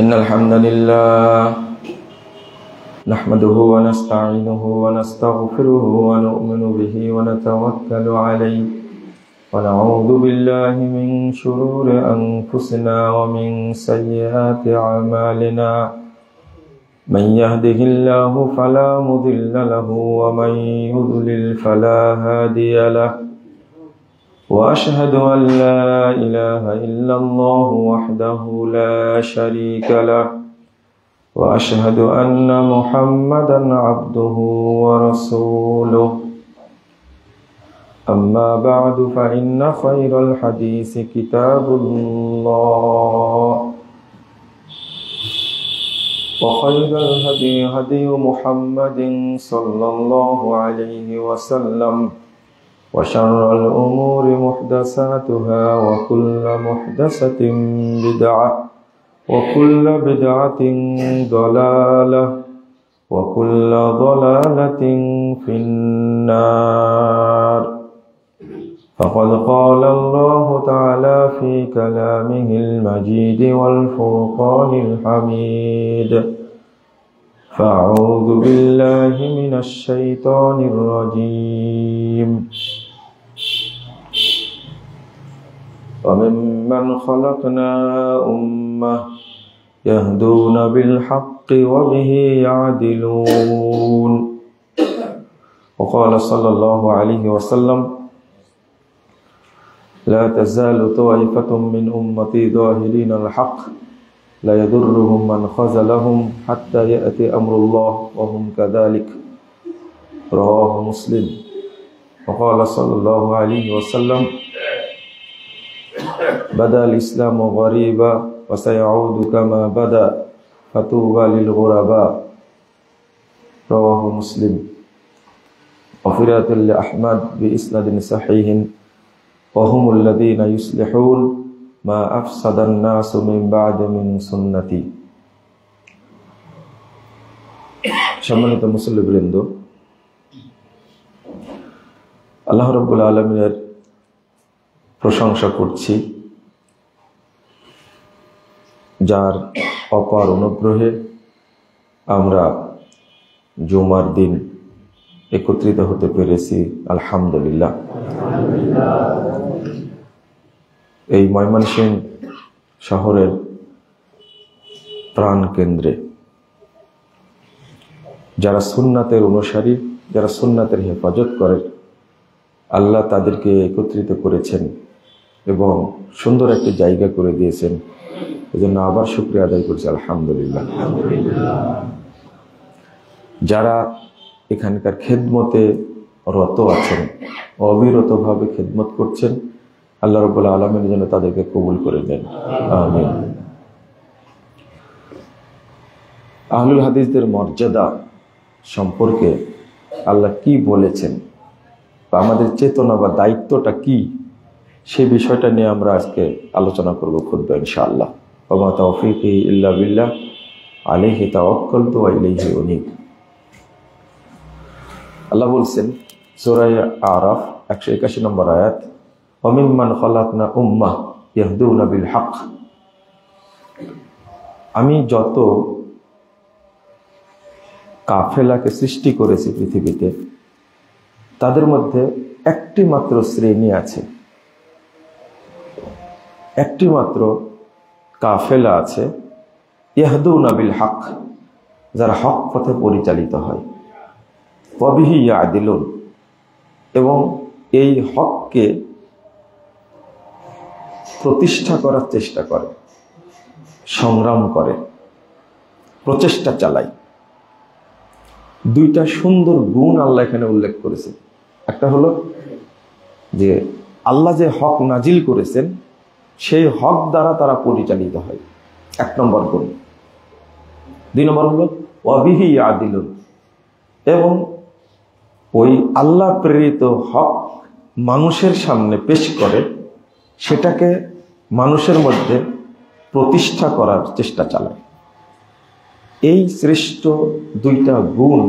إن الحمد لله نحمده ونستعينه ونستغفره ونؤمن به ونتوكل عليه ونعوذ بالله من شرور أنفسنا ومن سيئات أعمالنا من يهده الله فلا مضل له ومن يضلل فلا هادي له وأشهد أن لا إله إلا الله وحده لا شريك له وأشهد أن محمدا عبده ورسوله أما بعد فإن خير الحديث كتاب الله وخير الهدي هدي محمد صلى الله عليه وسلم وشر الأمور محدثاتها وكل محدثة بدعة وكل بدعة ضلالة وكل ضلالة في النار فقد قال الله تعالى في كلامه المجيد والفرقان الحميد فأعوذ بالله من الشيطان الرجيم وممن خلقنا أمة يهدون بالحق وبه يعدلون وقال صلى الله عليه وسلم لا تزال طائفة من أمتي ظاهرين الحق لا يضرهم من خذلهم حتى يأتي أمر الله وهم كذلك رواه مسلم وقال صلى الله عليه وسلم بدأ الإسلام غريبا وسيعود كما بدأ فطوبى للغرباء رواه مسلم وفي رواية لأحمد بإسناد صحيح وهم الذين يصلحون ما أفسد الناس من بعد من سنتي সম্মানিত মুসল্লিবৃন্দ, আল্লাহ রাব্বুল আলামিনের প্রশংসা করছি, যার অপার অনুগ্রহে আমরা জুমার দিন একত্রিত হতে পেরেছি। আলহামদুলিল্লাহ। এই ময়মনসিংহ শহরের প্রাণ কেন্দ্রে যারা সুন্নাতের অনুসারী, যারা সুন্নাতের হেফাজত করে, আল্লাহ তাদেরকে একত্রিত করেছেন এবং সুন্দর একটি জায়গা করে দিয়েছেন। এজন্য আবার শুকরিয়া আদায় করছি। আলহামদুলিল্লাহ। যারা এখানকার খেদমতে রত আছেন, অবিরতভাবে খেদমত করছেন, আল্লাহ রাব্বুল আলামিন যেন তাদেরকে কবুল করে দেন। আমিন। আহলুল হাদিসদের মর্যাদা সম্পর্কে আল্লাহ কি বলেছেন বা আমাদের চেতনা বা দায়িত্বটা কি, সেই বিষয়টা নিয়ে আমরা আজকে আলোচনা করব খুতবা ইনশাআল্লাহ। ওয়া মা তাওফীকি ইল্লা বিল্লাহ আলাইহি তাওয়াক্কালতু ওয়া ইলাইহি উনীব। আল্লাহ বলছেন সূরা আরাফ 181 নম্বর আয়াত, ওয়া মিম্মান খালাকনা উম্মাহ ইয়াহদুনা বিল হক। আমি যত কাফেলাকে সৃষ্টি করেছি পৃথিবীতে, তাদের মধ্যে একটি মাত্র শ্রেণী আছে, একটি মাত্র কাফেলা আছে, ইয়াহদুনা বিল হক, যারা হক পথে পরিচালিত হয়, ওয়া বিহি ইয়াদিলুন, এবং এই হককে প্রতিষ্ঠা করার চেষ্টা করে, সংগ্রাম করে, প্রচেষ্টা চালায়। দুইটা সুন্দর গুণ আল্লাহ এখানে উল্লেখ করেছেন। একটা হলো যে আল্লাহ যে হক নাজিল করেছেন সেই হক দ্বারা তারা পরিচালিত হয়, 1 নম্বর গুণ। 2 নম্বর হলো ওয়া বিহি ইয়াদিলুন, এবং ওই আল্লাহ প্রেরিত হক মানুষের সামনে পেশ করে সেটাকে মানুষের মধ্যে প্রতিষ্ঠা করার চেষ্টা চালায়। এই শ্রেষ্ঠ দুইটা গুণ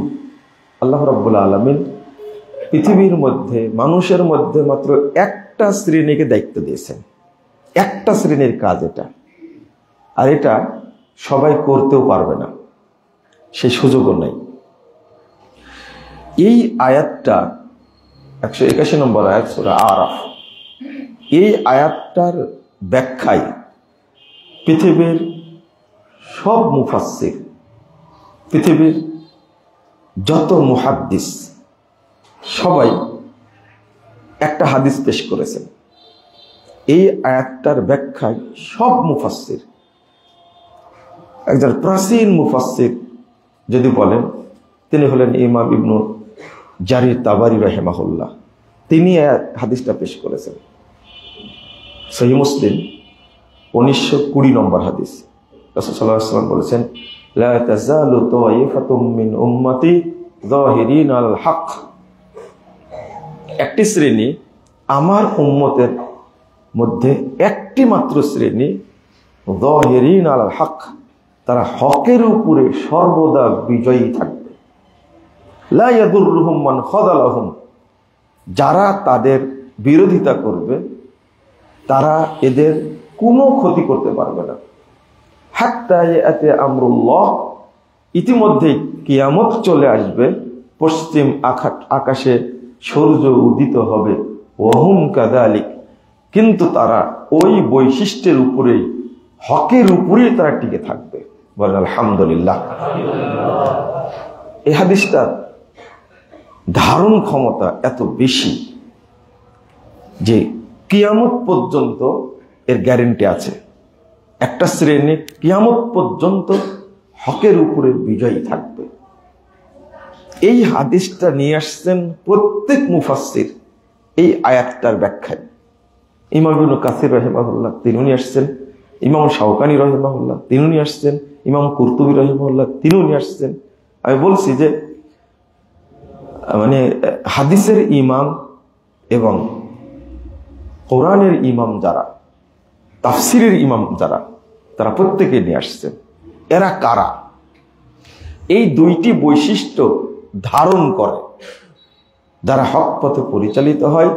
আল্লাহ রাব্বুল আলামিন পৃথিবীর মধ্যে, মানুষের মধ্যে মাত্র একটা শ্রেণীকে দায়িত্ব দিয়েছেন। একটা শ্রেণীর কাজ এটা, আর এটা সবাই করতেও পারবে না, সেই সুযোগও নেই। এই আয়াতটা 181 নম্বর আয়াত সূরা আরাফ, এই আয়াতটার ব্যাখ্যায় পৃথিবীর সব মুফাসসির, পৃথিবীর যত মুহাদ্দিস সবাই একটা হাদিস পেশ করেছেন। এই আয়াতটার ব্যাখ্যায় সব মুফাসসির, একজন প্রাচীন মুফাসসির যদি বলেন, তিনি হলেন ইমাম ইবনু জারির তাবারি রাহিমাহুল্লাহ। তিনি হাদিসটা পেশ করেছেন সহিহ মুসলিম 1920 নম্বর হাদিস। রাসূল সাল্লাল্লাহু আলাইহি ওয়াসাল্লাম বলেছেন, লা তাযালু তাওয়াইফাতুম মিন উম্মতি যাহিরিন আল হক। একটি শ্রেণী আমার উম্মতের মধ্যে, একটি মাত্র শ্রেণী যাহিরিন আল হক, তারা হকের উপরে সর্বদা বিজয়ী থাকবে। লা ইয়াদুররুহুম মান খাযালাহুম, যারা তাদের বিরোধিতা করবে তারা এদের কোনো ক্ষতি করতে পারবে না। হাত্তা ইয়াতি আমরুল্লাহ, ইতিমধ্যেই কিয়ামত চলে আসবে, পশ্চিম আকাশে সূর্য উদিত হবে। ওয়াহুম কাযালিক, কিন্তু তারা ওই বৈশিষ্ট্যের উপরেই, হকের উপরেই তারা টিকে থাকবে। বলেন আলহামদুলিল্লাহ। এই হাদিসটা ধারণ ক্ষমতা এত বেশি যে কিয়ামত পর্যন্ত এর গ্যারেন্টি আছে। একটা শ্রেণী কিয়ামত পর্যন্ত হকের উপরে বিজয়ী থাকবে। এই হাদিসটা নিয়ে আসছেন প্রত্যেক মুফাসসির এই আয়াতটার ব্যাখ্যায়। ইমাম ইবনে কাসির রাহিমাহুল্লাহ তিনি নিয়ে আসছেন, ইমাম শাওকানি রাহিমাহুল্লাহ তিনি নিয়ে আসছেন, ইমাম কুরতুবী রাহিমাহুল্লাহ তিনি নিয়ে আসছেন। আমি বলছি যে মানে হাদিসের ইমাম এবং কোরআনের ইমাম যারা, তাফসিরের ইমাম যারা, তারা প্রত্যেকে নিয়ে আসছেন। এরা কারা? এই দুইটি বৈশিষ্ট্য ধারণ করে যারা হক পথে পরিচালিত হয়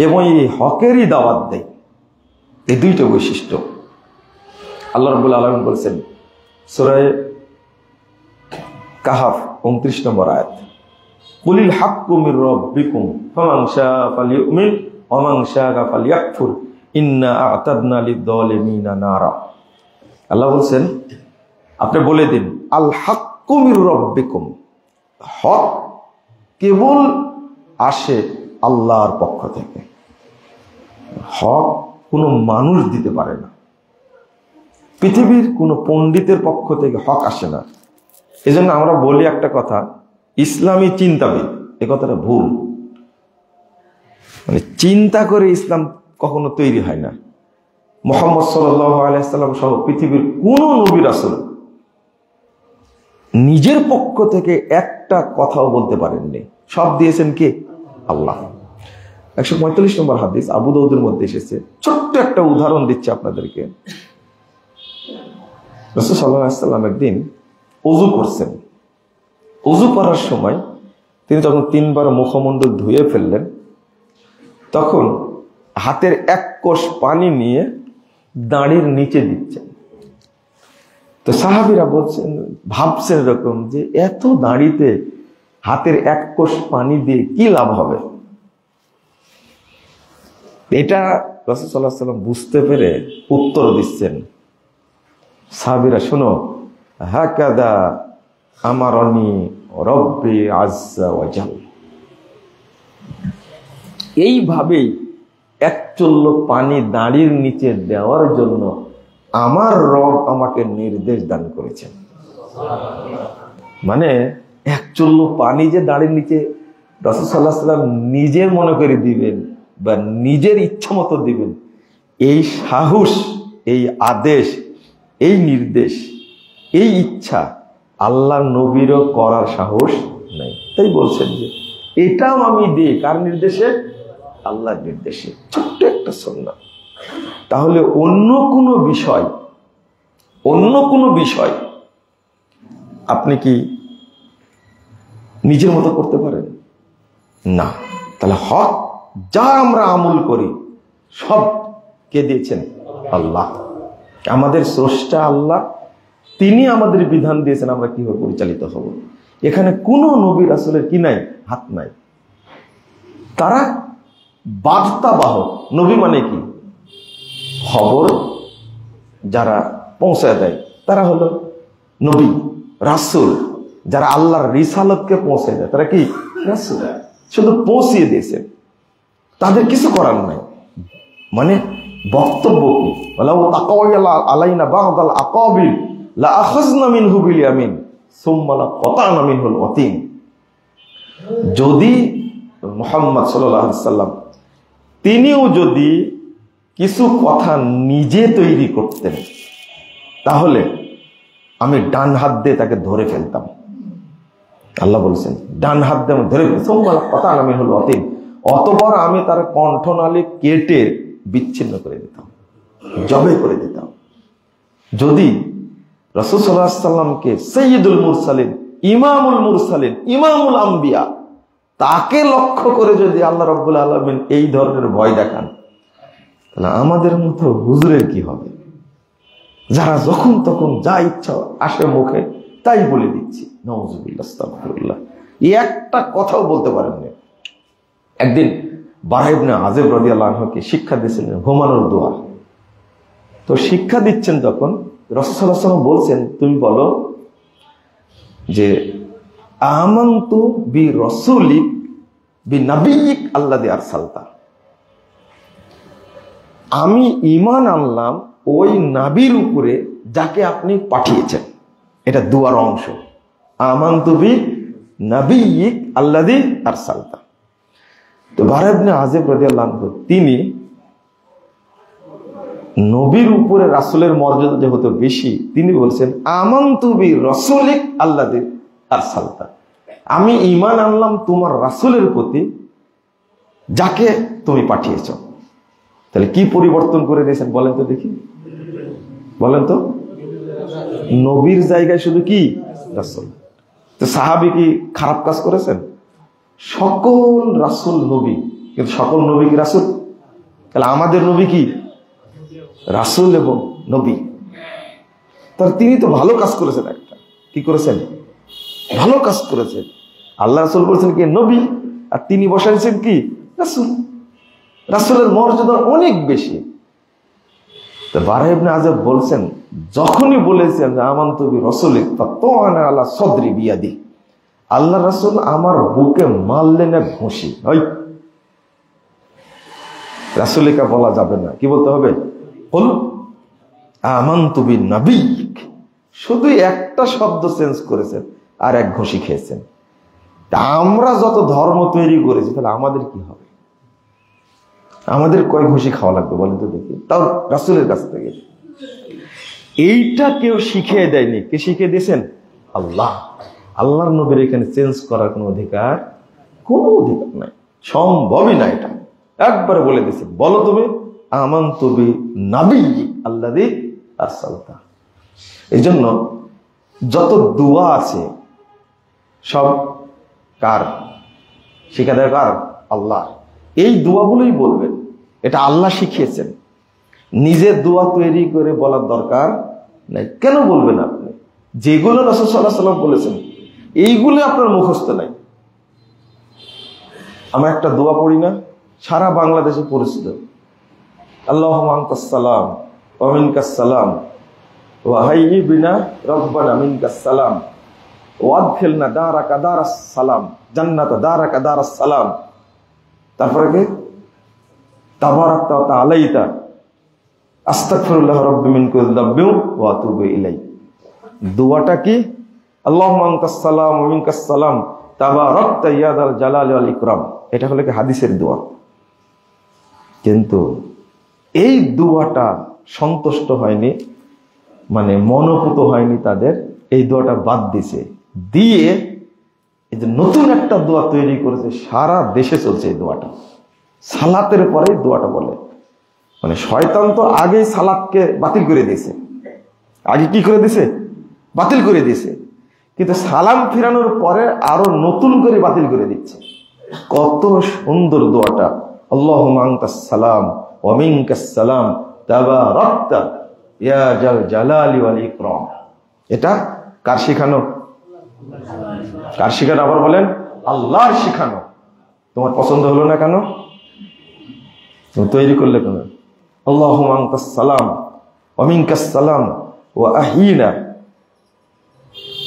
এবং এই হকেরই দাওয়াত দেয়। এই দুইটা বৈশিষ্ট্য আল্লাহ রাব্বুল আলামিন বলেছেন সূরা কাহফ 29 নম্বর আয়াত, কুলিল হাক্কু মির রাব্বিকুম ফামান শাআ ফালিউমিন ওয়া মান শাআ ফালিয়াকফুর ইন্না আ'তাদনা লিয-যালিমিনা নারা। আল্লাহ বলেন আপনি বলে দিন, আল হাক্কু মির রাব্বিকুম, হক কেবল আসে আল্লাহর পক্ষ থেকে। হক কোনো মানুষ দিতে পারে না, পৃথিবীর কোনো পণ্ডিতের পক্ষ থেকে হক আসে না। এজন্য আমরা বলি একটা কথা, ইসলামী চিন্তাবিদ, এ কথাটা ভুল। মানে চিন্তা করে ইসলাম কখনো তৈরি হয় না। মুহাম্মদ সাল্লাল্লাহু আলাইহি সাল্লাম সহ পৃথিবীর কোন নবী রাসূল নিজের পক্ষ থেকে একটা কথাও বলতে পারেননি। সব দিয়েছেন কে? আল্লাহ। 145 নম্বর হাদিস আবু দাউদের মধ্যে এসেছে। ছোট্ট একটা উদাহরণ দিচ্ছি আপনাদেরকে। রাসূল সাল্লাল্লাহু আলাইহি সাল্লাম একদিন ওযু করছেন। ওযু করার সময় তিনি যখন 3 বার মুখমণ্ডল ধুয়ে ফেললেন, তখন হাতের এক কোষ পানি নিয়ে দাঁড়ির নিচে দিচ্ছেন। তো সাহাবীরা বলছেন, ভাবছেন এরকম যে এত দাঁড়িতে হাতের এক কোষ পানি দিয়ে কি লাভ হবে। এটা রাসূল সাল্লাল্লাহু আলাইহি সাল্লাম বুঝতে পেরে উত্তর দিচ্ছেন, সাহাবীরা শোনো, হাকাদা আমারনি রব্বি আজ্জা ওয়া জাল, এইভাবেই এক চুল্লো পানি দাঁড়ির নিচে দেওয়ার জন্য আমার রব আমাকে নির্দেশ দান করেছেন। মানে এক চুল্লো পানি যে দাঁড়ির নিচে রাসূল সাল্লাল্লাহু আলাইহি সাল্লাম নিজে মনে করে দিবেন বা নিজের ইচ্ছা মতো দিবেন, এই সাহস, এই আদেশ, এই নির্দেশ, এই ইচ্ছা আল্লাহর নবীরও করার সাহস নেই। তাই বলছেন যে এটাও আমি দিই কার নির্দেশে? আল্লাহর নির্দেশে। ছোট্ট একটা সুন্নাহ। তাহলে অন্য কোনো বিষয় আপনি কি নিজের মতো করতে পারেন না। তাহলে হক যা আমরা আমল করি সব কে দিয়েছেন? আল্লাহ। আমাদের স্রষ্টা আল্লাহ, তিনি আমাদের বিধান দিয়েছেন আমরা কিভাবে পরিচালিত হব। এখানে কোনো নবী রাসূলের কি নাই, হাত নাই। তারা বার্তাবাহক। নবী মানে কি? খবর যারা পৌঁছায় দেয় তারা হলো নবী। রাসূল যারা আল্লাহর রিসালাতকে পৌঁছে দেয় তারা কি? রাসূল। শুধু পৌঁছিয়ে দিয়েছে, তাদের কিছু করার নাই। মানে বক্তব্য কি? ওয়ালাউ তাকাওয়ালা আলাইনা বা'দাল আকাবির লা আখাযনা মিনহু বিল ইয়ামিন সুম্মা লা কাতা'না মিনহুল ওয়াতিন। যদি মুহাম্মদ সাল্লাল্লাহু আলাইহি সাল্লাম তিনিও যদি কিছু কথা নিজে তৈরি করতেন তাহলে আমি ডান হাত দিয়ে তাকে ধরে ফেলতাম। আল্লাহ বলছেন ডান হাত দিয়ে আমি ধরে ফেলতাম, সুম্মা লা কাতা'না মিনহুল ওয়াতিন, অতঃপর আমি তার কণ্ঠনালী কেটে বিচ্ছিন্ন করে দিতাম, জবে করে দিতাম। যদি রাসূল সাল্লাল্লাহু আলাইহি সাল্লামকে সাইয়্যিদুল মুরসালিন, ইমামুল মুরসালিন, ইমামুল আম্বিয়া তাকে লক্ষ্য করে যদি আল্লাহ রাব্বুল আলামিন এই ধরনের ভয় দেখান, তাহলে আমাদের মতো হুজুরের কি হবে, যারা যখন তখন যা ইচ্ছা আসে মুখে তাই বলে দিচ্ছি। নাউযুবিল্লাহ, আস্তাগফিরুল্লাহ। এই একটা কথাও বলতে পারেননি। একদিন বারা ইবনে আযিব রাদিয়াল্লাহু আনহুকে শিক্ষা দিয়েছিলেন ঘুমানোর দোয়া। তো শিক্ষা দিচ্ছেন তখন রাসূল সাল্লাল্লাহু আলাইহি ওয়াসাল্লাম বলছেন, তুমি বলো যে আমানতু বি রাসূলিক বি নাবিয়িক আল্লাযী আরসালতা, আমি ঈমান আনলাম ওই নবীর উপরে যাকে আপনি পাঠিয়েছেন। এটা দুয়ার অংশ। আমানতু বি নাবিয়িক আল্লাযী আরসালতা। তো বারা ইবনে আযিব রাদিয়াল্লাহু আনহু তিনি নবীর উপরে রাসূলের মর্যাদা যেহেতু বেশি, তিনি বলছেন আমানতু বি রাসূলিক আল্লাযী আরসালতা, আমি ঈমান আনলাম তোমার রাসূলের প্রতি যাকে তুমি পাঠিয়েছ। তাহলে কি পরিবর্তন করে দিয়েছেন বলেন তো দেখি, বলেন তো। নবীর জায়গায় শুধু কি রাসূল। তো সাহাবী কি খারাপ কাজ করেছেন? সকল রাসূল নবী, কিন্তু সকল নবী কি রাসূল? তাহলে আমাদের নবী কি? রাসূল এবং নবী। তার তিনি তো ভালো কাজ করেছেন। একটা কি করেছেন? ভালো কাজ করেছেন। আল্লাহ রাসূল বলেছেন কি নবী, আর তিনি বসাইছেন কি রাসূল। রাসূলের মর্যাদা অনেক বেশি। তো বারা ইবনে আযিব বলছেন, যখনই বলেছেন যে আমানতু বি রাসূলিক ফাতাওয়ানা আলা সাদরি বিয়াদি, আল্লাহ রাসূল আমার বুকে মারলেন এক ঘুষি। ওই রাসূলিকা বলা যাবে না, কি বলতে হবে? কুল আমানতু বিন নাবিয়িক। শুধু একটা শব্দ চেঞ্জ করেছেন আর এক ঘুষি খেয়েছেন। তা আমরা যত ধর্ম তৈরি করেছি তাহলে আমাদের কি হবে? আমাদের কয় ঘুষি খাওয়া লাগবে বলেন তো দেখি, তাও রাসূলের কাছ থেকে। এইটা কেউ শিখিয়ে দেয়নি। কে শিখিয়ে দিয়েছেন? আল্লাহ। আল্লাহর নবীর এখানে চেঞ্জ করার কোনো অধিকার নাই, সম্ভবই না। এটা একবারে বলে দিয়েছে, বলো তুমি আমানতু বি নাবিয়্যিক আল্লাযী আরসালতা। এই জন্য যত দোয়া আছে সব কার শিক্ষা দেয়? কার? আল্লাহ। এই দোয়াগুলোই বলবেন, এটা আল্লাহ শিখিয়েছেন। নিজের দোয়া তৈরি করে বলার দরকার নাই। কেন বলবেন আপনি? যেগুলো রাসূল সাল্লাল্লাহু আলাইহি ওয়াসাল্লাম বলেছেন এইগুলো আপনার মুখস্থ নাই। আমরা একটা দোয়া পড়ি না, সারা বাংলাদেশে পরিচিত, আল্লাহুম্মা আনতাস সালাম ওয়া মিনকাস সালাম ওয়া হাইয়্যি বিনা রাব্বানা মিনকাস সালাম ওয়া আদখিলনা দারাকা দারাস সালাম জান্নাতা দারাকা দারাস সালাম। তারপরে কি? তাবারাকতা ওয়া তাআলাইতা আস্তাগফিরুল্লাহ রাব্বি মিন কুল্লি যামবিন ওয়া আতুবু ইলাইহি। দোয়াটা কি? আল্লাহুম্মা আনতাস সালাম ওয়া মিনকাস সালাম তাবারাকতা ইয়া যাল জালালি ওয়াল ইকরাম। এটা হলো কি হাদিসের দোয়া। কিন্তু এই দোয়াটা সন্তুষ্ট হয়নি, মানে মনোপুত হয়নি তাদের। এই দোয়াটা বাদ দিছে, দিয়ে এই যে নতুন একটা দোয়া তৈরি করেছে, সারা দেশে চলছে এই দোয়াটা। সালাতের পরে দোয়াটা বলে, মানে শয়তান তো আগেই সালাতকে বাতিল করে দিয়েছে। আগে কি করে দিয়েছে? বাতিল করে দিয়েছে। কিন্তু সালাম ফিরানোর পরে আরো নতুন করে বাতিল করে দিচ্ছে। কত সুন্দর দোয়াটা! আল্লাহুম্মা আনতাস সালাম ওয়া মিনকাস সালাম তাবারাকতা ইয়া জাল জালালি ওয়াল ইকরাম। এটা কার শিখানো? কার শিখানো? আবার বলেন, আল্লাহর শিখানো। তোমার পছন্দ হলো না কেন? তুমি তৈরি করলে কেন? আল্লাহুম্মা আনতাস সালাম ওয়া মিনকাস সালাম ওয়া আহয়িনা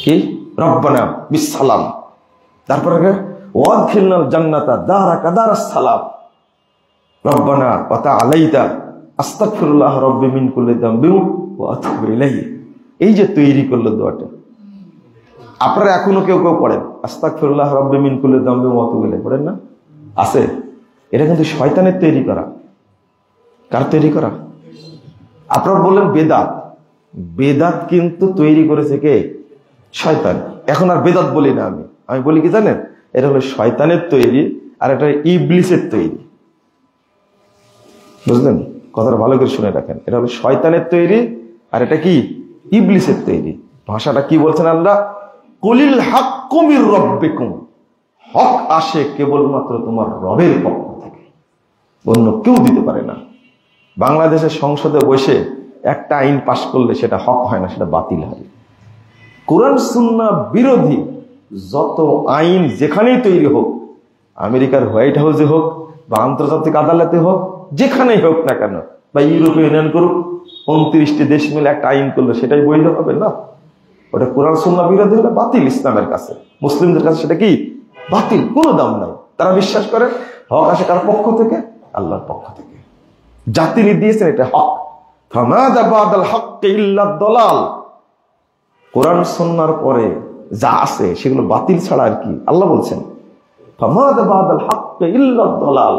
কি রব্বানা বিসসালাম। তারপরে ওয়া আদখিলনাল জান্নাতা দারাকা দারাস সালাম রব্বানা ওয়া তাআলাইতা আস্তাগফিরুল্লাহ রাব্বি মিন কুল্লি যামবি ওয়া আতুবু ইলাইহি। এই যে তৈরি করলো দোয়াটা, আপনারা এখনো কেউ কেউ পড়েন আস্তাগফিরুল্লাহ রাব্বি মিন কুল্লি যামবি ওয়া আতুবু ইলাইহি, পড়েন না? আছে। এটা কিন্তু শয়তানের তৈরি করা। কার তৈরি করা? আপনারা বললেন বেদাত। বেদাত কিন্তু তৈরি করেছে কে? শয়তান। এখন আর বেদাত বলি না, আমি বলি কি জানেন, এটা হলো শয়তানের তৈরি আর এটা ইবলিসের তৈরি। বুঝলেন? কথাটা ভালো করে শুনে রাখেন। এটা হলো শয়তানের তৈরি আর এটা কি? ইবলিসের তৈরি। ভাষাটা কি বলছেন আল্লাহ? কুলিল হাক্কু মির রাব্বিকুম, হক আসে কেবলমাত্র তোমার রবের পক্ষ থেকে, অন্য কেউ দিতে পারে না। বাংলাদেশের সংসদে বসে একটা আইন পাশ করলে সেটা হক হয় না, সেটা বাতিল হয়। কোরআন সুন্নাহ বিরোধী যত আইন যেখানেই তৈরি হোক, আমেরিকার হোয়াইট হাউসে হোক বা আন্তর্জাতিক আদালতে হোক, যেখানেই হোক না কেন, বা ইউরোপীয় ইউনিয়ন করুক, 29টি দেশ মিলে একটা আইন করলো, সেটাই বৈধ হবে না। ওটা কোরআন সুন্নাহ বিরোধী হলে বাতিল। ইসলামের কাছে, মুসলিমদের কাছে সেটা কি? বাতিল, কোনো দাম নাই। তারা বিশ্বাস করে হক আসে কার পক্ষ থেকে? আল্লাহর পক্ষ থেকে। যা তিনি দিয়েছেন এটা হক। ফামাযা বাদাল হাক্কি ইল্লা দালাল। কোরআন সুন্নাহর পরে যা আছে সেগুলো বাতিল ছাড়া আর কি? আল্লাহ বলছেন ফামাযা বাদাল হাক্কি ইল্লা দালাল।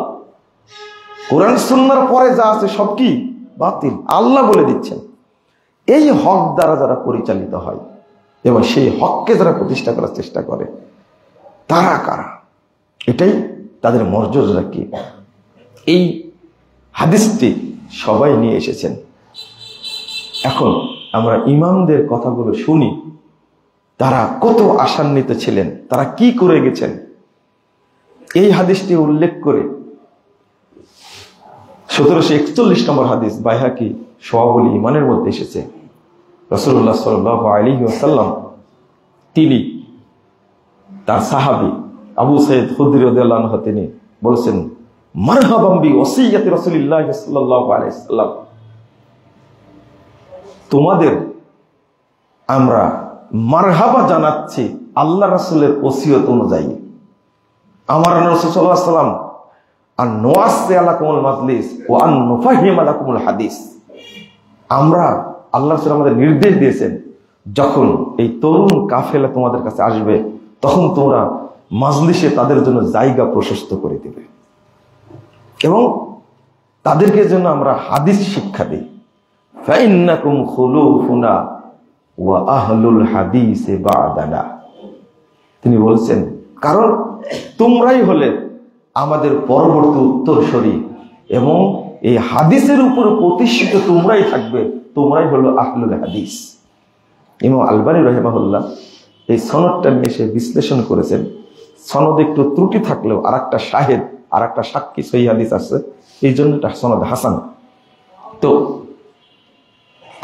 কোরআন সুন্নাহর পরে যা আছে সব কি? বাতিল। আল্লাহ বলে দিচ্ছেন। এই হক দ্বারা যারা পরিচালিত হয় এবং সেই হককে যারা প্রতিষ্ঠা করার চেষ্টা করে, তারা কারা? এটাই তাদের মর্যাদা কি? এই হাদিসটি সবাই নিয়ে এসেছেন। এখন আমরা ইমামদের কথাগুলো শুনি, তারা কত আশান্বিত ছিলেন, তারা কি করে গেছেন। এই হাদিসটি উল্লেখ করে 1741 নম্বর হাদিস বাইহাকি শুআবুল ঈমানের মধ্যে এসেছে। রাসূলুল্লাহ সাল্লাল্লাহু আলাইহি ওয়াসাল্লাম তিনি তার সাহাবী আবু সাঈদ খুদরী রাদিয়াল্লাহু আনহু তিনি বলেছেন, মারহাবাম বি ওসিয়্যাতি রাসূলিল্লাহ সাল্লাল্লাহু আলাইহি ওয়াসাল্লাম, তোমাদের আমরা মারহাবা জানাচ্ছি আল্লাহ রাসূলের ওসিয়ত অনুযায়ী। আমার রাসূল সাল্লাল্লাহু আলাইহি ওয়াসাল্লাম আন নুয়াসসি আলাকুমুল মাজলিস ওয়া আন নুফাহিম আলাকুমুল হাদিস, আমরা আল্লাহ রাসূল আমাদের নির্দেশ দিয়েছেন, যখন এই তরুণ কাফেলা তোমাদের কাছে আসবে তখন তোমরা মাজলিসে তাদের জন্য জায়গা প্রশস্ত করে দিবে এবং তাদেরকে জন্য আমরা হাদিস শিক্ষা দিই। ফাইন্নাকুম খুলুফুনা ওয়া আহলুল হাদিসে বা'দানা। তিনি বলছেন, কারণ তোমরাই হলে আমাদের পরবর্তী উত্তরসূরি এবং এই হাদিসের উপরে প্রতিষ্ঠিত তোমরাই থাকবে, তোমরাই হলো আহলুল হাদিস। ইমাম আলবানী রাহিমাহুল্লাহ এই সনদটা নিয়ে এসে বিশ্লেষণ করেছেন। সনদ একটু ত্রুটি থাকলেও আর একটা শাহেদ, আর একটা সাক্ষী সহিহ হাদিস আছে, এই জন্য এটা সনদ হাসান। তো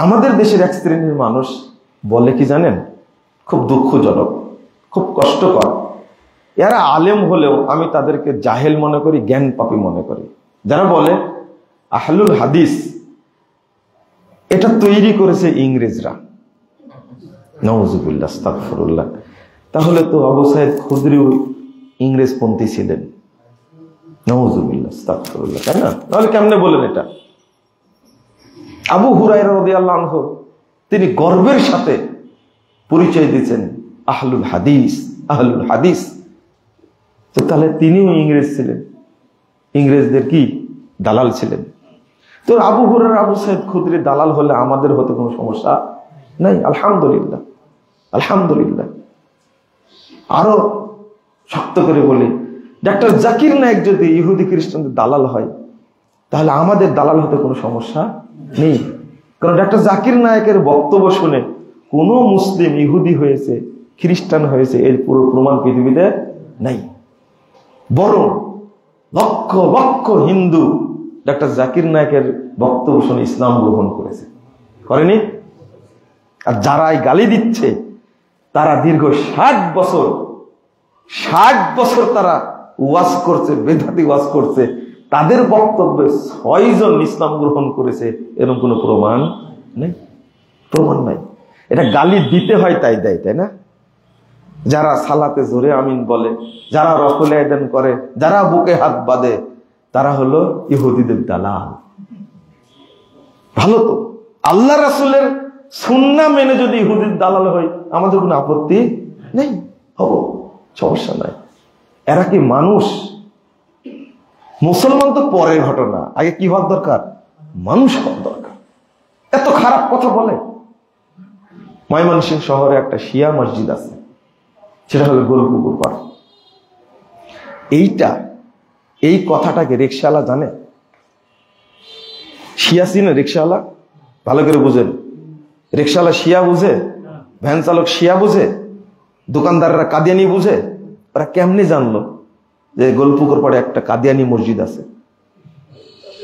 আমাদের দেশের এক শ্রেণীর মানুষ বলে কি জানেন, খুব দুঃখজনক, খুব কষ্টকর, এরা আলেম হলেও আমি তাদেরকে জাহেল মনে করি, জ্ঞান পাপী মনে করি। যারা বলে আহলুল হাদিস এটা তৈরি করেছে ইংরেজরা, নাউযুবিল্লাহ আস্তাগফিরুল্লাহ। তাহলে তো আবু সাঈদ খুদরী ইংরেজপন্থী ছিলেন, নাউযুবিল্লাহ আস্তাগফিরুল্লাহ, তাই না? তাহলে কেমনে বলেন এটা? আবু হুরায়রা রাদিয়াল্লাহু আনহু তিনি গর্বের সাথে পরিচয় দিয়েছেন আহলুল হাদিস, আহলুল হাদিস। তো তাহলে তিনিও ইংরেজ ছিলেন, ইংরেজদের কি দালাল ছিলেন। তো আবু হুরায়রা আবু সাঈদ খুদরী দালাল হলে আমাদের হতে কোনো সমস্যা নাই, আলহামদুলিল্লাহ, আলহামদুলিল্লাহ। আরো শক্ত করে বলি, ডাক্তার জাকির নায়েক যদি ইহুদি খ্রিস্টানদের দালাল হয় তাহলে আমাদের দালাল হতে কোনো সমস্যা নেই, কারণ ডাক্তার জাকির নায়েকের বক্তব্য শুনে কোনো মুসলিম ইহুদি হয়েছে, খ্রিস্টান হয়েছে এর পুরো প্রমাণ পৃথিবীতে নাই। বরং লক্ষ লক্ষ হিন্দু ডাক্তার জাকির নায়েকের বক্তব্য শুনে ইসলাম গ্রহণ করেছে, করেনি? আর যারাই গালি দিচ্ছে তারা দীর্ঘ 60 বছর তারা ওয়াজ করছে, বেদাতি ওয়াজ করছে, তাদের বক্তব্যে 6 জন ইসলাম গ্রহণ করেছে, এরকম কোনো প্রমাণ নেই, প্রমাণ নাই। এটা গালি দিতে হয় তাই দেয়, তাই না? যারা সালাতে জোরে আমিন বলে, যারা রফলে আযান করে, যারা বুকে হাত বাঁধে, তারা হলো ইহুদিদের দালাল। ভালো তো, আল্লাহ রাসূলের সুন্নাহ মেনে যদি ইহুদির দালাল হয় আমাদের কোনো আপত্তি নেই, হব, সমস্যা নাই। এরা কি মানুষ? মুসলমান তো পরের ঘটনা, আগে কি হওয়ার দরকার? মানুষ হওয়ার দরকার। এত খারাপ কথা বলে। ময়মনসিংহ শহরে একটা শিয়া মসজিদ আছে, সেটা হলো গোলপুকুর পাড়। এই কথাটাকে রিকশাওয়ালা জানে? শিয়া চিনে? রিকশাওয়ালা ভালো করে বুঝেন। রিকশাওয়ালা শিয়া বুঝে? ভ্যান চালক শিয়া বুঝে? দোকানদাররা কাদিয়ানি বুঝে? ওরা কেমনি জানলো যে গোলপুকুর পাড়ে একটা কাদিয়ানি মসজিদ আছে?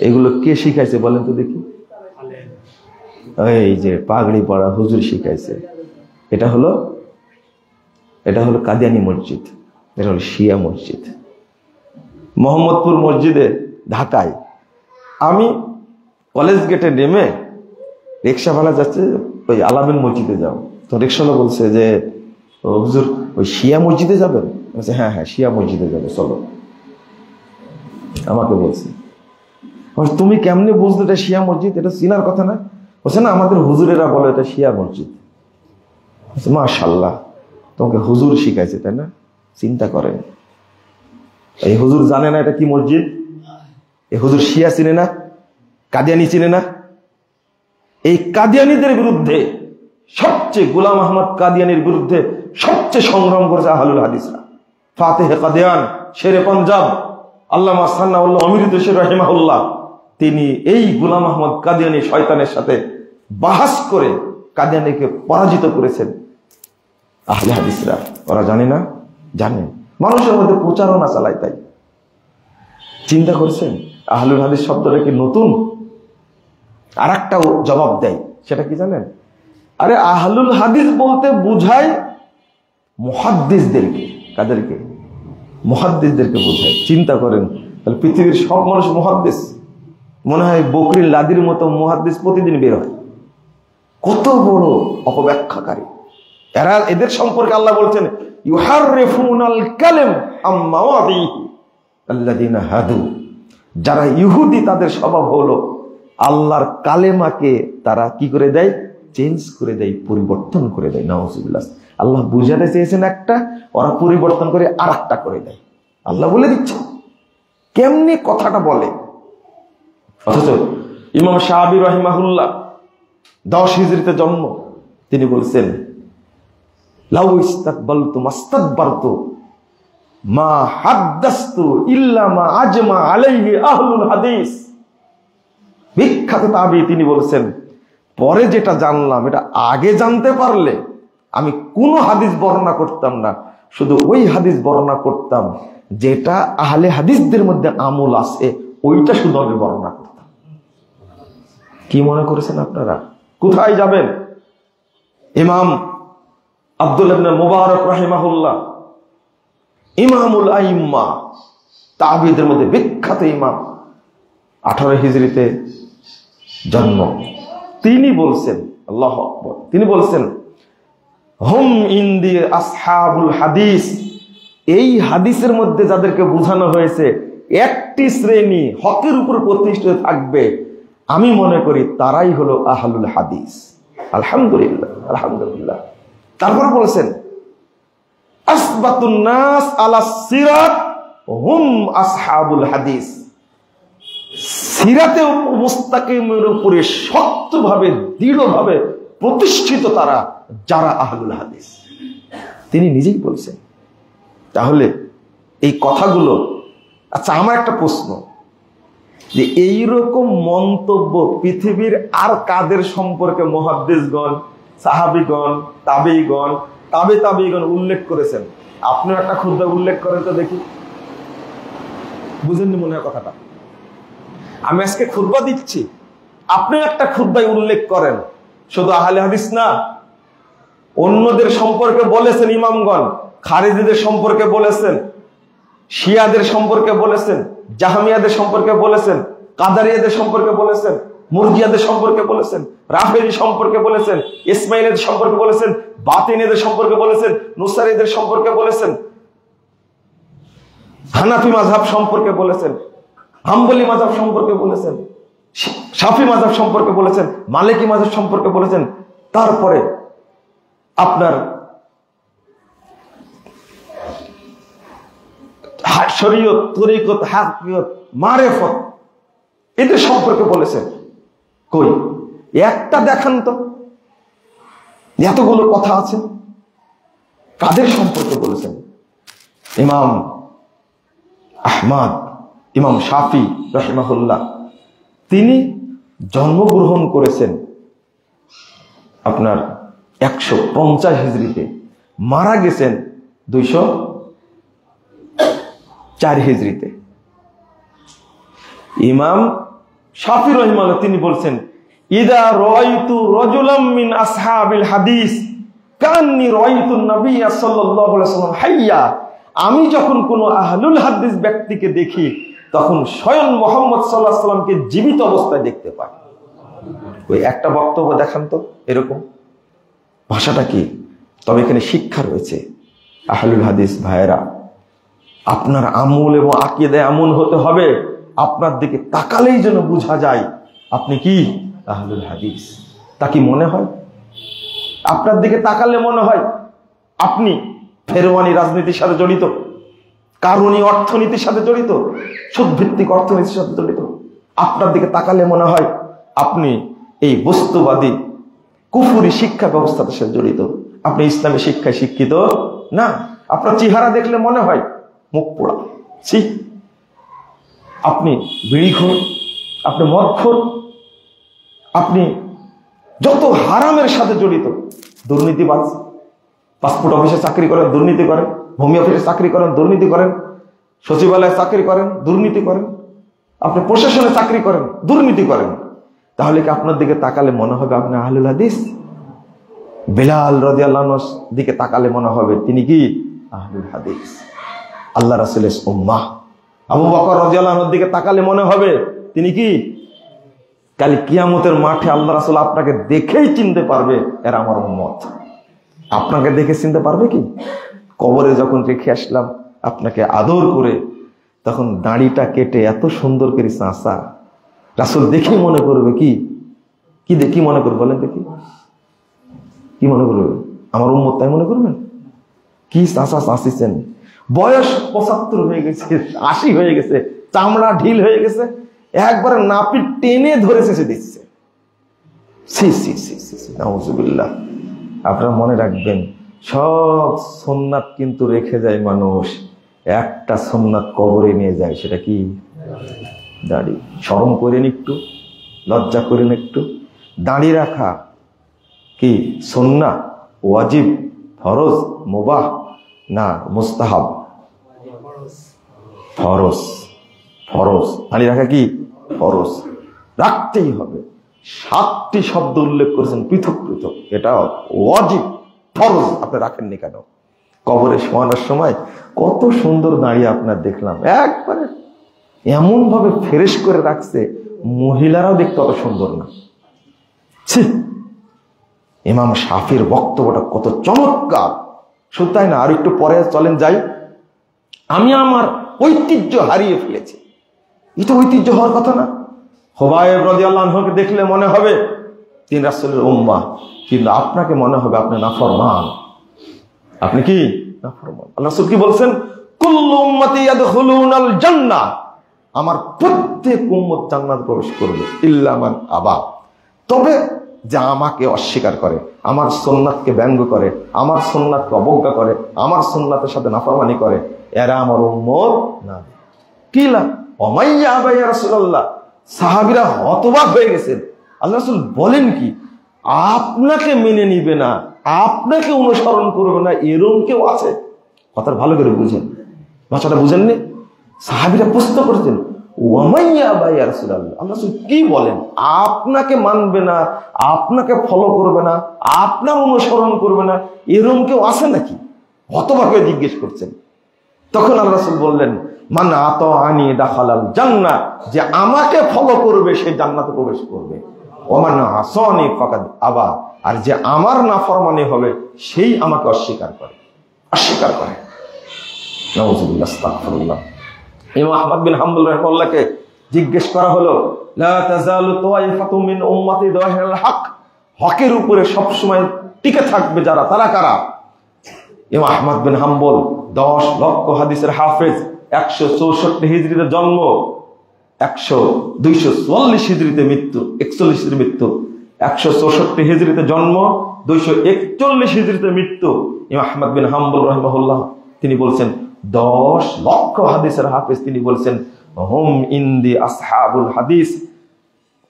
এগুলো কে শিখাইছে বলেন তো দেখি? এই যে পাগড়ি পরা হুজুর শিখাইছে। এটা হলো কাদিয়ানি মসজিদ, এটা হলো শিয়া মসজিদ। মোহাম্মদপুর মসজিদে ঢাকায় আমি কলেজ গেটে নেমে রিক্সা ভাড়া যাচ্ছে, ওই আলামিন মসজিদে যাও। তো রিক্সাওয়ালা বলছে যে হুজুর ওই শিয়া মসজিদে যাবেন? বলছে হ্যাঁ হ্যাঁ শিয়া মসজিদে যাবে, চলো। আমাকে বলছে তুমি কেমনে বুঝলে এটা শিয়া মসজিদ? এটা চিনার কথা না? বলছে না, আমাদের হুজুরেরা বলে এটা শিয়া মসজিদ। মাশাআল্লাহ, তোমাকে হুজুর শিখাইছে, তাই না? চিন্তা করেন, এই হুজুর জানে না এটা কি মসজিদ? এই হুজুর শিয়া চিনে না, কাদিয়ানি চিনে না? এই কাদিয়ানিদের বিরুদ্ধে সবচেয়ে, গোলাম আহমদ কাদিয়ানির বিরুদ্ধে সবচেয়ে সংগ্রাম করেছে আহলুল হাদিসরা। ফাতেহে কাদিয়ান, শেরে পাঞ্জাব, আল্লামা সান্নাউল্লাহ অমৃত শের রাহিমাহুল্লাহ, তিনি এই গোলাম আহমদ কাদিয়ানি শয়তানের সাথে বাহাস করে কাদিয়ানিকে পরাজিত করেছেন আহলে হাদিসরা। ওরা জানে না? জানে, মানুষের মধ্যে প্রচারণা চালায়। তাই চিন্তা করছেন আহলুল হাদিস শব্দটা কি নতুন? আর একটা জবাব দেয়, সেটা কি জানেন? আরে আহলুল হাদিস বলতে বুঝায় মুহাদ্দিসদেরকে। কাদেরকে? মুহাদ্দিসদেরকে বোঝায়। চিন্তা করেন, তাহলে পৃথিবীর সব মানুষ মুহাদ্দিস? মনে হয় বকরির লাদির মতো মুহাদ্দিস প্রতিদিন বের হয়। কত বড় অপব্যাখ্যাকারী এরা! এদের সম্পর্কে আল্লাহ বলছেন ইউহাররিফুনাল কালিম আম মাওয়াদিহি আল্লাযিনা হাদু। যারা ইহুদি তাদের স্বভাব হলো আল্লাহর কালেমাকে তারা কি করে দেয়? চেঞ্জ করে দেয়, পরিবর্তন করে দেয়। নাউজুবিল্লাহ। আল্লাহ বুঝাতে চেয়েছেন একটা, ওরা পরিবর্তন করে আর একটা করে দেয়। আল্লাহ বলে দিচ্ছে কেমনি কথাটা বলে। অথচ ইমাম শাহাবি রাহিমাহুল্লাহ 10 হিজরিতে জন্ম, তিনি বলছেন লাউ ইস্তাকবালতু মাস্তাকবারতু মা হাদ্দাসতু ইল্লা মা আজমা আলাইহি আহলুল হাদিস। বিখ্যাত তাবী, তিনি বলছেন পরে যেটা জানলাম এটা আগে জানতে পারলে আমি কোনো হাদিস বর্ণনা করতাম না, শুধু ওই হাদিস বর্ণনা করতাম যেটা আহলে হাদিসদের মধ্যে আমল আছে, ওইটা শুধু আমি বর্ণনা করতাম। কি মনে করেছেন আপনারা? কোথায় যাবেন? ইমাম আব্দুল্লাহ ইবনে মুবারক রাহিমাহুল্লাহ, ইমামুল আইম্মা, তাবিদের মধ্যে বিখ্যাত ইমাম, 18 হিজরিতে জন্ম। তিনি বলছেন, আল্লাহু আকবার, তিনি বলছেন হুম ইনদি আসহাবুল হাদিস। এই হাদিসের মধ্যে যাদেরকে বোঝানো হয়েছে একটি শ্রেণী হকের উপর প্রতিষ্ঠিত থাকবে, আমি মনে করি তারাই হলো আহলুল হাদিস। আলহামদুলিল্লাহ, আলহামদুলিল্লাহ। তারপর বলেছেন আসবাতুন নাস আলা সিরাত হুম আসহাবুল হাদিস। সিরাতে মুস্তাকিমের উপরে শক্তভাবে, দৃঢ়ভাবে প্রতিষ্ঠিত তারা যারা আহলুল হাদিস। তিনি নিজেই বলছেন। তাহলে এই কথাগুলো, আচ্ছা আমার একটা প্রশ্ন, যে এইরকম মন্তব্য পৃথিবীর আর কাদের সম্পর্কে মুহাদ্দিসগণ, সাহাবীগণ, তাবেঈগণ, তাবেঈগণ উল্লেখ করেছেন? আপনিও একটা খুতবা উল্লেখ করেন তো দেখি। বুঝেননি মনে হয় কথাটা? আমি আজকে খুতবা দিচ্ছি, আপনিও একটা খুতবায় উল্লেখ করেন, শুধু আহলে হাদিস না, অন্যদের সম্পর্কে বলেছেন ইমামগণ, খারিজিদের সম্পর্কে বলেছেন, শিয়াদের সম্পর্কে বলেছেন, জাহমিয়াদের সম্পর্কে বলেছেন, কাদারিয়াদের সম্পর্কে বলেছেন, মুরজিয়াদের সম্পর্কে বলেছেন, রাফেজি সম্পর্কে বলেছেন, ইসমাইলীদের সম্পর্কে বলেছেন, বাতিনীদের সম্পর্কে বলেছেন, নুসারীদের সম্পর্কে বলেছেন, হানাফি মাযহাব সম্পর্কে বলেছেন, হাম্বলি মাযহাব সম্পর্কে বলেছেন, শাফি মাযহাব সম্পর্কে বলেছেন, মালিকি মাযহাব সম্পর্কে বলেছেন। তারপরে আপনার শরীয়ত, তরিকত, হাকিকত, মারেফত এদের সম্পর্কে বলেছেন। কই একটা দেখান তো, এতগুলো কথা আছে, কাদের সম্পর্কে বলেছেন? ইমাম আহমদ, ইমাম শাফি রাহিমাহুল্লাহ, তিনি জন্মগ্রহণ করেছেন আপনার 150 হিজরিতে, মারা গেছেন 204 হিজরিতে। ইমাম শাফি রাহিমাহুল্লাহ তিনি বলছেন, ইদা রাআইতু রাজুলাম মিন আসহাবিল হাদিস কান্নী রাআইতু নবী সাল্লাল্লাহু আলাইহি ওয়াসাল্লাম হাইয়া, আমি যখন কোন আহলুল হাদিস ব্যক্তিকে দেখি তখন স্বয়ং মুহাম্মদ সাল্লাল্লাহু আলাইহি ওয়াসাল্লামকে জীবিত অবস্থায় দেখতে পাই। ওই একটা বক্তব্য দেখান তো এরকম, ভাষাটা কি? তবে এখানে শিক্ষা রয়েছে। আহলুল হাদিস ভাইয়েরা, আপনার আমল এবং আকীদা এমন হতে হবে আপনার দিকে তাকালেই যেন বোঝা যায় আপনি কি আহলুল হাদিস। তা কি মনে হয়? আপনার দিকে তাকালে মনে হয় আপনি ফেরওয়ানি রাজনীতির সাথে জড়িত, কারণী অর্থনীতির সাথে জড়িত, সুদভিত্তিক অর্থনীতির সাথে জড়িত। আপনার দিকে তাকালে মনে হয় আপনি এই বস্তুবাদী কুফুরি শিক্ষা ব্যবস্থার সাথে জড়িত, আপনি ইসলামী শিক্ষায় শিক্ষিত না। আপনার চেহারা দেখলে মনে হয় মুখ পোড়া, ছি, আপনি বিড়িখোর, আপনি মদখোর, আপনি যত হারামের সাথে জড়িত, দুর্নীতিবাজ, পাসপোর্ট অফিসে চাকরি করেন, দুর্নীতি করেন, ভূমি অফিসে চাকরি করেন, দুর্নীতি করেন, সচিবালয়ে চাকরি করেন, দুর্নীতি করেন, আপনি প্রশাসনে চাকরি করেন, দুর্নীতি করেন, তাহলে কি আপনার দিকে তাকালে মনে হবে আপনি আহলুল হাদিস? বেলাল রাদিয়াল্লাহু আনহুর দিকে তাকালে মনে হবে তিনি কি আহলুল হাদিস, আল্লাহ রাসূলের উম্মাহ। আবু বকর রাদিয়াল্লাহু আনহুর দিকে তাকালে মনে হবে তিনি কি? কাল কিয়ামতের মাঠে আল্লাহ রাসূল আপনাকে দেখেই চিনতে পারবে এরা আমার উম্মত। আপনাকে দেখে চিনতে পারবে কি? কবরে যখন রেখে আসলাম আপনাকে আদর করে, তখন দাড়িটা কেটে এত সুন্দর করে চাঁচা, রাসূল দেখেই মনে করবে কি কি দেখি মনে করবে? বলেন দেখি, কি মনে করবে? আমার উম্মত তাই মনে করবেন? কি চাঁচা চাঁচিছেন, বয়স 75 হয়ে গেছে, 80 হয়ে গেছে, চামড়া ঢিল হয়ে গেছে, একবারে নাপি টেনে ধরে শেষে দিচ্ছে। সি সি সি সি নাউজুবিল্লাহ। আপনারা মনে রাখবেন, সব সুন্নাত কিন্তু রেখে যায় মানুষ, একটা সুন্নাত কবরে নিয়ে যায়, সেটা কি? দাড়ি। শরম করেন একটু, লজ্জা করেন একটু। দাড়ি রাখা কি সুন্নাহ, ওয়াজিব, ফরজ, মুবাহ না মুস্তাহাব? ফরজ। ফরজ। দাড়ি রাখা কি ফরজ, রাখতেই হবে। 7টি শব্দ উল্লেখ করেছেন পৃথক পৃথক, এটা ওয়াজিব, ফরজ, আপনি রাখেননি কেন? কবরে শোয়ানোর সময় কত সুন্দর দাঁড়িয়ে আপনার দেখলাম, একবারে এমন ভাবে ফ্রেশ করে রাখছে, মহিলারাও দেখতে অত সুন্দর না। ইমাম শাফির বক্তব্যটা কত চমৎকার, শুধু তাই না, আর একটু পরে চলেন যাই। আমি আমার ঐতিহ্য হারিয়ে ফেলেছি, এটা ঐতিহ্য হওয়ার কথা না। হুবাইব রাদিয়াল্লাহু আনহুকে দেখলে মনে হবে তিনি রাসূলের উম্মাহ, কিন্তু আপনাকে মনে হবে আপনি নাফরমান। আপনি কি নাফরমান? আল্লাহ রাসূল কি বলছেন? কুল্লু উম্মতি ইয়াদখুলুনাল জান্নাহ, আমার প্রত্যেক উম্মত জান্নাতে প্রবেশ করবে, ইল্লা মান আবা, তবে যা আমাকে অস্বীকার করে, আমার সুন্নাতকে ব্যঙ্গ করে, আমার সুন্নাতকে অবজ্ঞা করে, আমার সুন্নাতের সাথে নাফরমানি করে, এরা আমার উম্মত না। কিলা ওমাইয়া আবা ইয়া রাসূলুল্লাহ, সাহাবীরা হতবাক হয়ে গেছেন। আল্লাহ রাসূল বলেন কি? আপনাকে মেনে নিবে না, আপনাকে অনুসরণ করবে না, এরকম কেউ আছে? কথা ভালো করে বুঝেন, ভাষাটা বুঝেননি? সাহাবীরা প্রশ্ন করেছেন, আল্লাহ কি বলেন? আপনাকে মানবে না, আপনাকে ফলো করবে না, আপনার অনুসরণ করবে না, এরকম কেউ আছে নাকি? হতভাবে জিজ্ঞেস করছেন। তখন আল্লাহ রাসূল বললেন, মান আতাআনি দাখালাল জান্নাহ, যে আমাকে ফলো করবে সে জান্নাতে প্রবেশ করবে। ওমান আসানি ফাকাদ আবা, আর যে আমার নাফরমানি হবে সেই আমাকে অস্বীকার করে। নাউযুবিল্লাহ, আস্তাগফিরুল্লাহ। ইমাম আহমদ বিন হাম্বল রাহিমাহুল্লাহকে জিজ্ঞেস করা হলো, লা তাযালু তাওয়াইফাতু মিন উম্মতি যাহিরুল হক, হকের উপরে সবসময় টিকে থাকবে যারা, তারা কারা? ইমাম আহমদ বিন হাম্বল 10 লক্ষ হাদিসের হাফেজ, 164 হিজরিতে জন্ম, 244 হিজরিতে মৃত্যু, 41 হিজরিতে মৃত্যু, 164 হিজরিতে জন্ম, 241 হিজরিতে মৃত্যু। ইমাম আহমদ বিন হাম্বল রাহিমাহুল্লাহ তিনি বলছেন 10 লক্ষ হাদিসের হাফেজ, তিনি বলছেন হুম ইনদি আসহাবুল হাদিস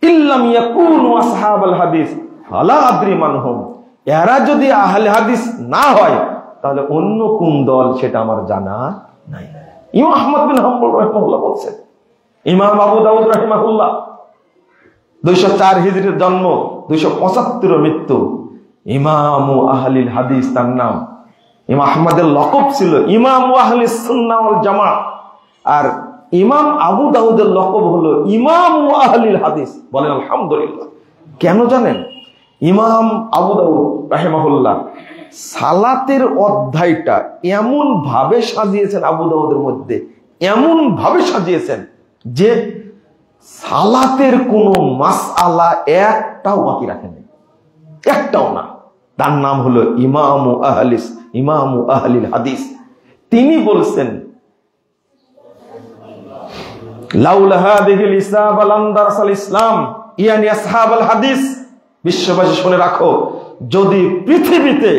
ইল্লাম ইয়াকুনু আসহাবুল হাদিস ফালা আদরি মান হুম, এরা যদি আহলে হাদিস না হয় তাহলে অন্য কোন দল সেটা আমার জানা নাই। ইমাম আহমদ বিন হাম্বল রাহিমাহুল্লাহ বলছেন। ইমাম আবু দাউদ রাহিমাহুল্লাহ 204 হিজরির জন্ম, 275 মৃত্যু, ইমামু আহলিল হাদিস তার নাম। ইমাম আহমদের লকব ছিল ইমামু আহলিস সুন্নাহ ওয়াল জামাআহ, আর ইমাম আবু দাউদের লকব হলো ইমামু আহলিল হাদিস। বলেন আলহামদুলিল্লাহ। কেন জানেন? ইমাম আবু দাউদ রাহিমাহুল্লাহ সালাতের অধ্যায়টা এমন ভাবে সাজিয়েছেন, আবু দাউদের মধ্যে এমন ভাবে সাজিয়েছেন যে সালাতের কোনো মাসআলা একটাও বাকি রাখেন, একটাও না। তার নাম হলো ইমামু আহলিল হাদিস। তিনি বলছেন, লাউলা হাদিহিল ইসাবা লাম দারাসাল ইসলাম ইয়ানি আসহাবুল হাদিস। বিশ্ববাসী শুনে রাখো, যদি পৃথিবীতে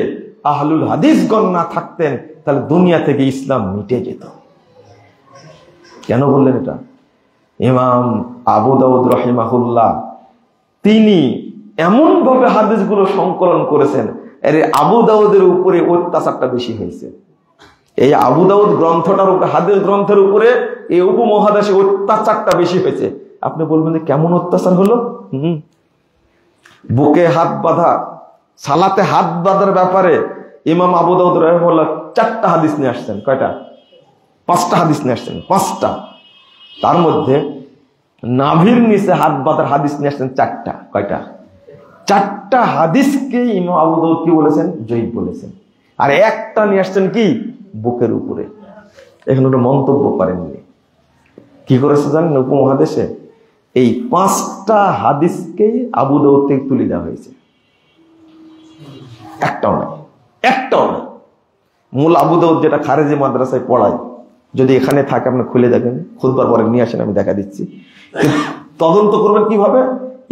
আহলুল হাদিসগণ না থাকতেন তাহলে দুনিয়া থেকে ইসলাম মিটে যেত। কেন বললেন এটা? ইমাম আবু দাউদ রাহিমাহুল্লাহ তিনি এমন ভাবে হাদিসগুলো সংকলন করেছেন, এর আবু দাউদের উপরে অত্যাচারটা বেশি হয়েছে। এই আবু দাউদ গ্রন্থটার উপরে, হাদিস গ্রন্থের উপরে এই উপমহাদেশে অত্যাচারটা বেশি হয়েছে। আপনি বলবেন যে কেমন অত্যাচার হলো? বুকে হাত বাঁধা, সালাতে হাত বাঁধার ব্যাপারে ইমাম আবু দাউদ রাহিমাহুল্লাহ 4টা হাদিস নিয়ে আসছেন। কয়টা? 5টা হাদিস নিয়ে আসছেন, 5টা। তার মধ্যে নাভির নিচে হাত বাঁধার হাদিস নিয়ে আসছেন 4টা। কয়টা? 4টা হাদিসকে ইমাম আবু দাউদ কি বলেছেন? জয়ীফ বলেছেন। আর একটা নিয়ে আসছেন কি? বুকের উপরে। এখানে একটা মন্তব্য করেননি। কি করেছে জানেন? উপমহাদেশে এই 5টা হাদিসকেই আবু দাউদ থেকে তুলে দেওয়া হয়েছে, একটাও নাই, একটাও নাই। মূল আবু দাউদ যেটা খারেজি মাদ্রাসায় পড়ায়, যদি এখানে থাকে আপনি খুলে দেখেন, খুতবার পরে নিয়ে আসেন, আমি দেখা দিচ্ছি। তদন্ত করবেন কিভাবে?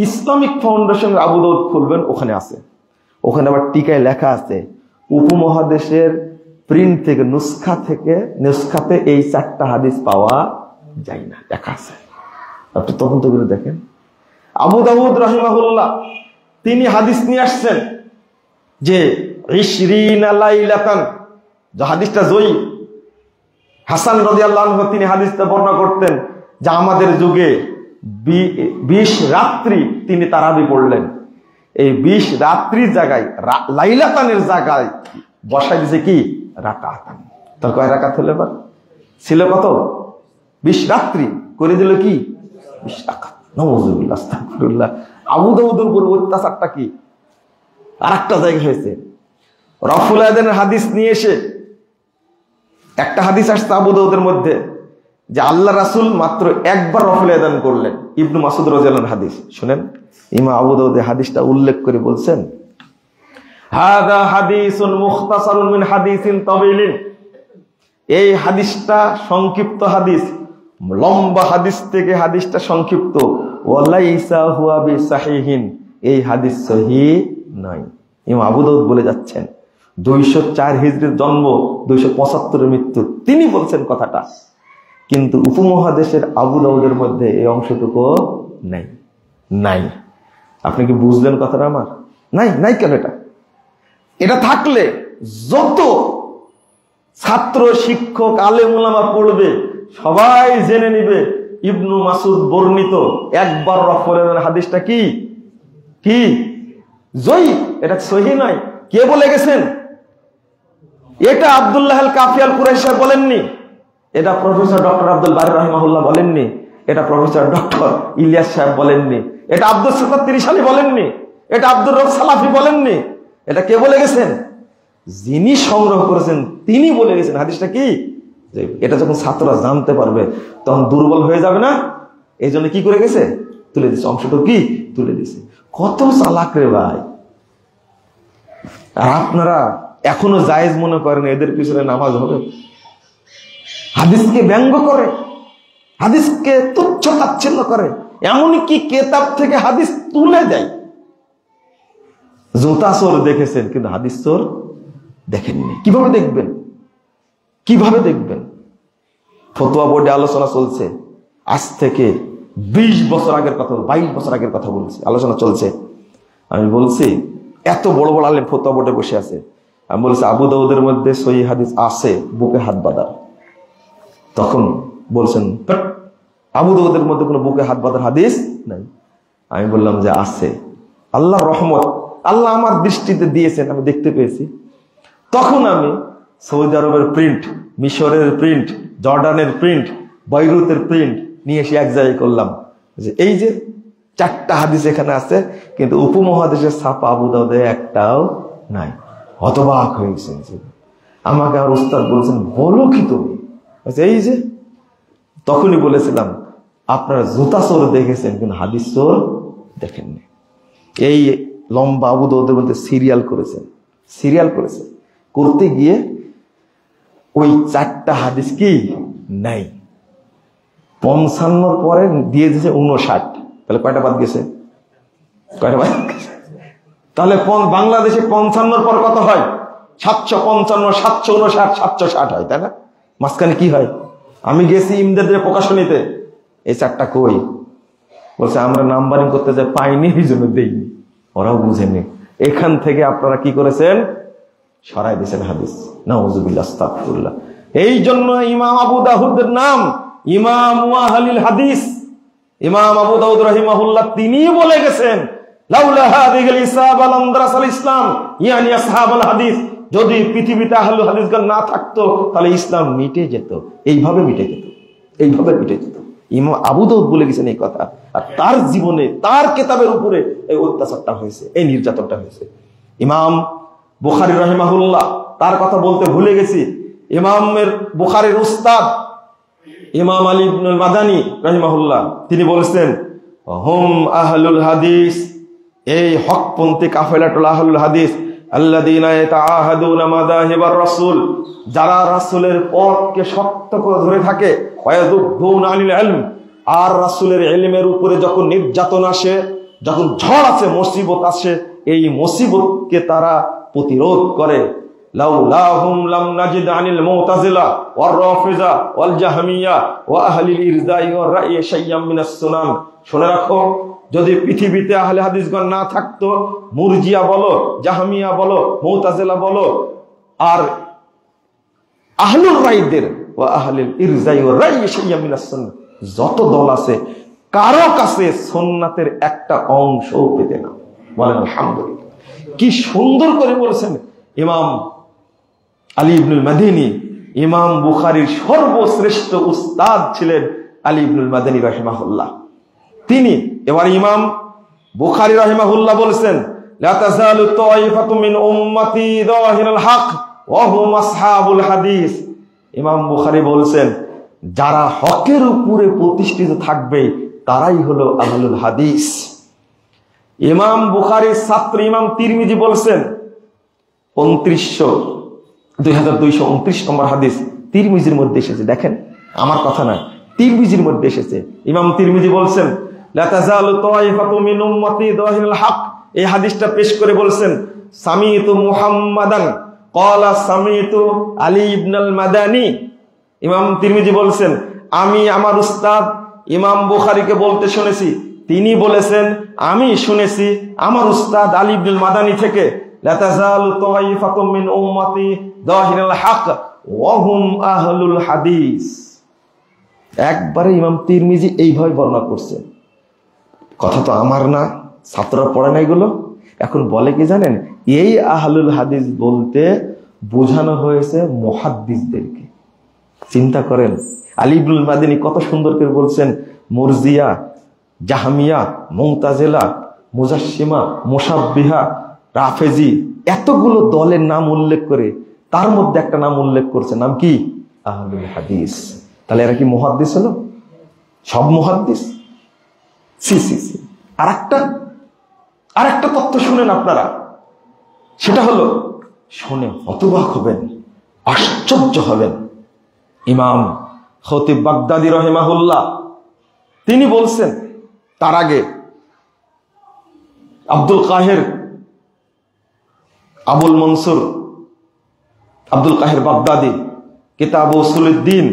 ইসলামিক ফাউন্ডেশনের আবু দাউদ খুলবেন, ওখানে আছে। ওখানে আবার টিকায় লেখা আছে উপমহাদেশের প্রিন্ট থেকে, নুসখাতে এই 4টা হাদিস পাওয়া যায় না, লেখা আছে। আপনি তদন্ত করে দেখেন। আবু দাউদ রাহিমাহুল্লাহ তিনি হাদিস নিয়ে আসছেন যে 20 লাইলাতান, যে হাদিসটা জয়ী। হাসান রাদিয়াল্লাহু আনহু তিনি হাদিসটা বর্ণনা করতেন যে আমাদের যুগে 20 রাত্রি তিনি তারাবি পড়লেন। এই 20 রাত্রির জায়গায়, লাইলাতানের জায়গায় বসাই দিয়েছে কি? রাকাতান। তার কয় রাকাত হলো? এবার ছিল কত? 20 রাত্রি করে দিল কি? 20 রাকাত। নাউযুবিল্লাহ, আস্তাগফিরুল্লাহ। আবু দাউদের উপর অত্যাচারটা কি আর একটা জায়গা হয়েছে। রফুল আযানের হাদিস নিয়ে এসে একটা হাদিস আসছে আবু দাউদের মধ্যে যে আল্লাহ রাসূল মাত্র একবার রফুল আযান করলেন। ইবনু মাসউদ রাদিয়াল্লাহু আনহু হাদিস শুনেন। ইমাম আবু দাউদ হাদিসটা উল্লেখ করে বলছেন, হাদা হাদিসুন মুখতাসারুন মিন হাদিসিন তাওয়িলিন। এই হাদিসটা সংক্ষিপ্ত হাদিস, লম্বা হাদিস থেকে হাদিসটা সংক্ষিপ্ত। ওয়ালাইসা হুয়া বিসাহিহিন, এই হাদিস সহিহ নয়। ইমাম আবু দাউদ বলে যাচ্ছেন 204 হিজরির জন্ম, 275 মৃত্যু। তিনি বলছেন কথাটা, কিন্তু উপমহাদেশের আবু দাউদের মধ্যে এই অংশটুকু নাই। নাই। আপনি কি বুঝলেন কথাটা আমার? নাই। নাই কেন? এটা থাকলে যত ছাত্র, শিক্ষক, আলেম ওলামা পড়বে সবাই জেনে নিবে ইবনু মাসউদ বর্ণিত একবার রফ করে দেন হাদিসটা কি কি জয়ীফ, এটা সহিহ নয়। কে বলে গেছেন? এটা আব্দুল্লাহ আল কাফি আল কুরাইশি সাহেব বলেননি, এটা প্রফেসর ডক্টর আব্দুল বারী রাহিমাহুল্লাহ বলেননি, এটা প্রফেসর ডক্টর ইলিয়াস সাহেব বলেননি, এটা আব্দুল সাত্তার তিরিশালী বলেননি, এটা আব্দুর রব সালাফি বলেননি। এটা কে বলে গেছেন? যিনি সংগ্রহ করেছেন তিনি বলে গেছেন হাদিসটা কি। এটা যখন ছাত্ররা জানতে পারবে তখন দুর্বল হয়ে যাবে না, এই জন্য কি করে গেছে, তুলে দিচ্ছে, অংশটা কি তুলে দিচ্ছে। কত চালাক রে ভাই। আর আপনারা এখনো জায়েজ মনে করেন এদের পিছনে নামাজ হবে। হাদিসকে ব্যঙ্গ করে, হাদিসকে তুচ্ছ তাচ্ছিল্য করে, এমনকি কেতাব থেকে হাদিস তুলে দেয়। জুতা চোর দেখেছেন কিন্তু হাদিস চোর দেখেননি। কিভাবে দেখবেন? কিভাবে দেখবেন? ফতোয়া বোর্ডে আলোচনা চলছে, আজ থেকে 20 বছর আগের কথা, 22 বছর আগের কথা বলছি, আলোচনা চলছে। আমি বলছি এত বড় বড় আলেম ফতোয়া বোর্ডে বসে আছে, আমি বলছি আবু দাউদের মধ্যে সহিহ হাদিস আছে বুকে হাত বাঁধার। তখন বলছেন আবু দাউদের মধ্যে কোনো বুকে হাত বাঁধার হাদিস নাই। আমি বললাম যে আছে, আল্লাহর রহমত, আল্লাহ আমার দৃষ্টিতে দিয়েছেন, আমি দেখতে পেয়েছি। তখন আমি সৌদি আরবের প্রিন্ট, মিশরের প্রিন্ট, জর্ডানের প্রিন্ট, বৈরুতের প্রিন্ট নিয়ে এসে এক জায়গায় করলাম যে এই যে 4টা হাদিস এখানে আছে, কিন্তু উপমহাদেশের ছাপা আবু দাউদে একটাও নাই। হতবাক হয়ে গেছেন। আমাকে আর উস্তাদ বলছেন বলো কি তুমি, এই যে তখনই বলেছিলাম আপনারা জুতা চোর দেখেছেন কিন্তু হাদিস চোর দেখেননি। এই লম্বা আবু দাউদের মধ্যে সিরিয়াল করেছেন, সিরিয়াল করেছেন, করতে গিয়ে ওই 4টা হাদিস কি নাই, 55 পরে দিয়ে দিয়েছে 59। তাহলে কয়টা বাদ গেছে? কয়টা বাদ গেছে? তাহলে বাংলাদেশে 55 পর কত হয়? 755, 759, 760 হয়, তাই না? মাঝখানে কি হয়? আমি গেছি ইমদাদের প্রকাশনীতে, এই 4টা কই? বলছে আমরা নাম্বারিং করতে যাই, পাইনি, এই জন্য দেইনি। ওরাও বুঝেনি। এখান থেকে আপনারা কি করেছেন? সরাই দিয়েছেন হাদিস। নাউযুবিল্লাহ, আস্তাগফিরুল্লাহ। এই জন্য ইমাম আবু দাউদের নাম ইমাম আহলিল হাদিস। ইমাম আবু দাউদ রাহিমাহুল্লাহ তিনি বলে গেছেন লাউলা হাযিহিল ইসাবা লাম দারাসাল ইসলাম, ইয়ানি আসহাবুল হাদিস। যদি পৃথিবীতে আহলুল হাদিসগণ না থাকতো তাহলে ইসলাম মিটে যেত, এইভাবে মিটে যেত, এইভাবে মিটে যেত। ইমাম আবু দাউদ বলে গেছেন এই কথা, আর তার জীবনে তার কিতাবের উপরে এই অত্যাচারটা হয়েছে, এই নির্যাতনটা হয়েছে। ইমাম বুখারী রাহিমাহুল্লাহ, তার কথা বলতে ভুলে গেছি, ইমামের বুখারীর উস্তাদ ইমাম আলী ইবনুল মাদানী রাহিমাহুল্লাহ তিনি বলেছেন হুম আহলুল হাদিস, এই হকপন্থী কাফেলাতুল আহলুল হাদিস আল্লাযীনা ইয়াতাআহাদুনা মাযাহিবার রাসূল, যারা রাসূলের পথকে শক্ত করে ধরে থাকে, ওয়ায়াযুবুনা আনিল ইলম, আর রাসূলের ইলমের উপরে যখন নির্যাতন আসে, যখন ঝড় আসে, মুসিবত আসে, এই মুসিবতকে তারা প্রতিরোধ করে। লাউলাহুম লাম নাজিদ আনিল মুতাজিলা ওয়ার রাফিজা ওয়াল জাহমিয়া ওয়া আহলিল ইরজাই ওয়ার রাই শাইয়াম মিনাস সুনান। শুনে রাখো, যদি পৃথিবীতে আহলে হাদিসগণ না থাকতো, মুরজিয়া বলো, জাহমিয়া বলো, মুতাজিলা বলো, আর আহলুর রাইদের ওয়া আহলিল ইরজাই ওয়ার রাই শাইয়াম মিনাস সুনান, যত দল আছে কারো কাছে সুন্নাতের একটা অংশও পেতে না। বলেন আলহামদুলিল্লাহ। কি সুন্দর করে বলেছেন ইমাম আলী ইবনুল মাদানী। ইমাম বুখারীর সর্বশ্রেষ্ঠ উস্তাদ ছিলেন আলী ইবনুল মাদানী রাহিমাহুল্লাহ। তিনি এবার ইমাম বুখারী রাহিমাহুল্লাহ বলেছেন লা তাযালু তাইফাতু মিন উম্মতি যাহিরুল হক ওয়া হুম আসহাবুল হাদিস। ইমাম বুখারী বলেছেন যারা হকের উপরে প্রতিষ্ঠিত থাকবে তারাই হলো আহলুল হাদিস। ইমাম বুখারীর ছাত্র ইমাম তিরমিজি বলেছেন 2229 নম্বর হাদিস তিরমিজির মধ্যে এসেছে। দেখেন, আমার কথা নয়, তিরমিজির মধ্যে এসেছে। ইমাম তিরমিজি বলছেন লা তাযালু তাইফাতু মিন উম্মতি যাহিরুল হক, এই হাদিসটা পেশ করে বলছেন সামিতু মুহাম্মাদান ক্বালা সামিতু আলী ইবনুল মাদানী। ইমাম তিরমিজি বলছেন আমি আমার উস্তাদ ইমাম বুখারীকে বলতে শুনেছি, তিনি বলেছেন আমি শুনেছি আমার উস্তাদ আলী ইবনুল মাদানী থেকে লা তাযালু তাইফাতুম মিন উম্মতি যাহিরুল হক ওয়া হুম আহলুল হাদিস। একবারে ইমাম তিরমিজি এইভাবে বর্ণনা করছেন। কথা তো আমার না, ছাত্ররা পড়ে না এগুলো। এখন বলে কি জানেন, এই আহলুল হাদিস বলতে বোঝানো হয়েছে মুহাদ্দিসদেরকে। চিন্তা করেন, আলী ইবনুল মাদিনী কত সুন্দর করে বলছেন, মুরজিয়া, জাহমিয়া, মুতাজিলা, মুজাসসিমা, মুশাব্বিহা, রাফেজি, এতগুলো দলের নাম উল্লেখ করে তার মধ্যে একটা নাম উল্লেখ করছে, নাম কি? আহলুল হাদিস। তাহলে এরা কি মুহাদ্দিস হলো? সব মুহাদ্দিস? সি সি সি। আরেকটা তথ্য শুনেন আপনারা, সেটা হলো, শুনে হতবাক হবেন, আশ্চর্য হবেন। ইমাম খতিব বাগদাদি রহিমাহুল্লাহ তিনি বলছেন, তার আগে আব্দুল কাহের আবুল মনসুর আব্দুল কাহের বাগদাদি কিতাব উসুলুদ্দিন,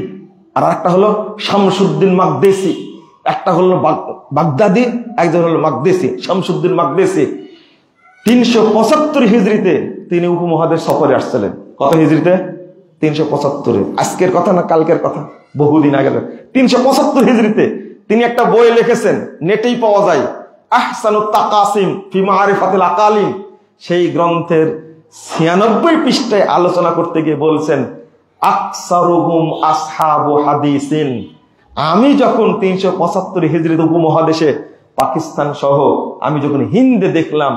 আর একটা হলো শামসুদ্দিন মাকদেসি। একটা হলো বাগদাদি, একজন হলো মাকদেসি, শামসুদ্দিন মাকদেসি। 375 হিজরিতে তিনি উপমহাদেশ সফরে আসছিলেন। কত হিজরিতে? 375। আজকের কথা না কালকের কথা, বহুদিন আগে। 375 হিজরিতে তিনি একটা বই লিখেছেন, নেটেই পাওয়া যায়, আহসানুত তাকাসিম ফি মারিফাতিল আকালিম। সেই গ্রন্থের 96 পৃষ্ঠায় আলোচনা করতে গিয়ে বলছেন, আকসারুহুম আসহাবু হাদিসিন। আমি যখন 375 হিজরিতে উপমহাদেশে পাকিস্তান সহ আমি যখন হিন্দে দেখলাম,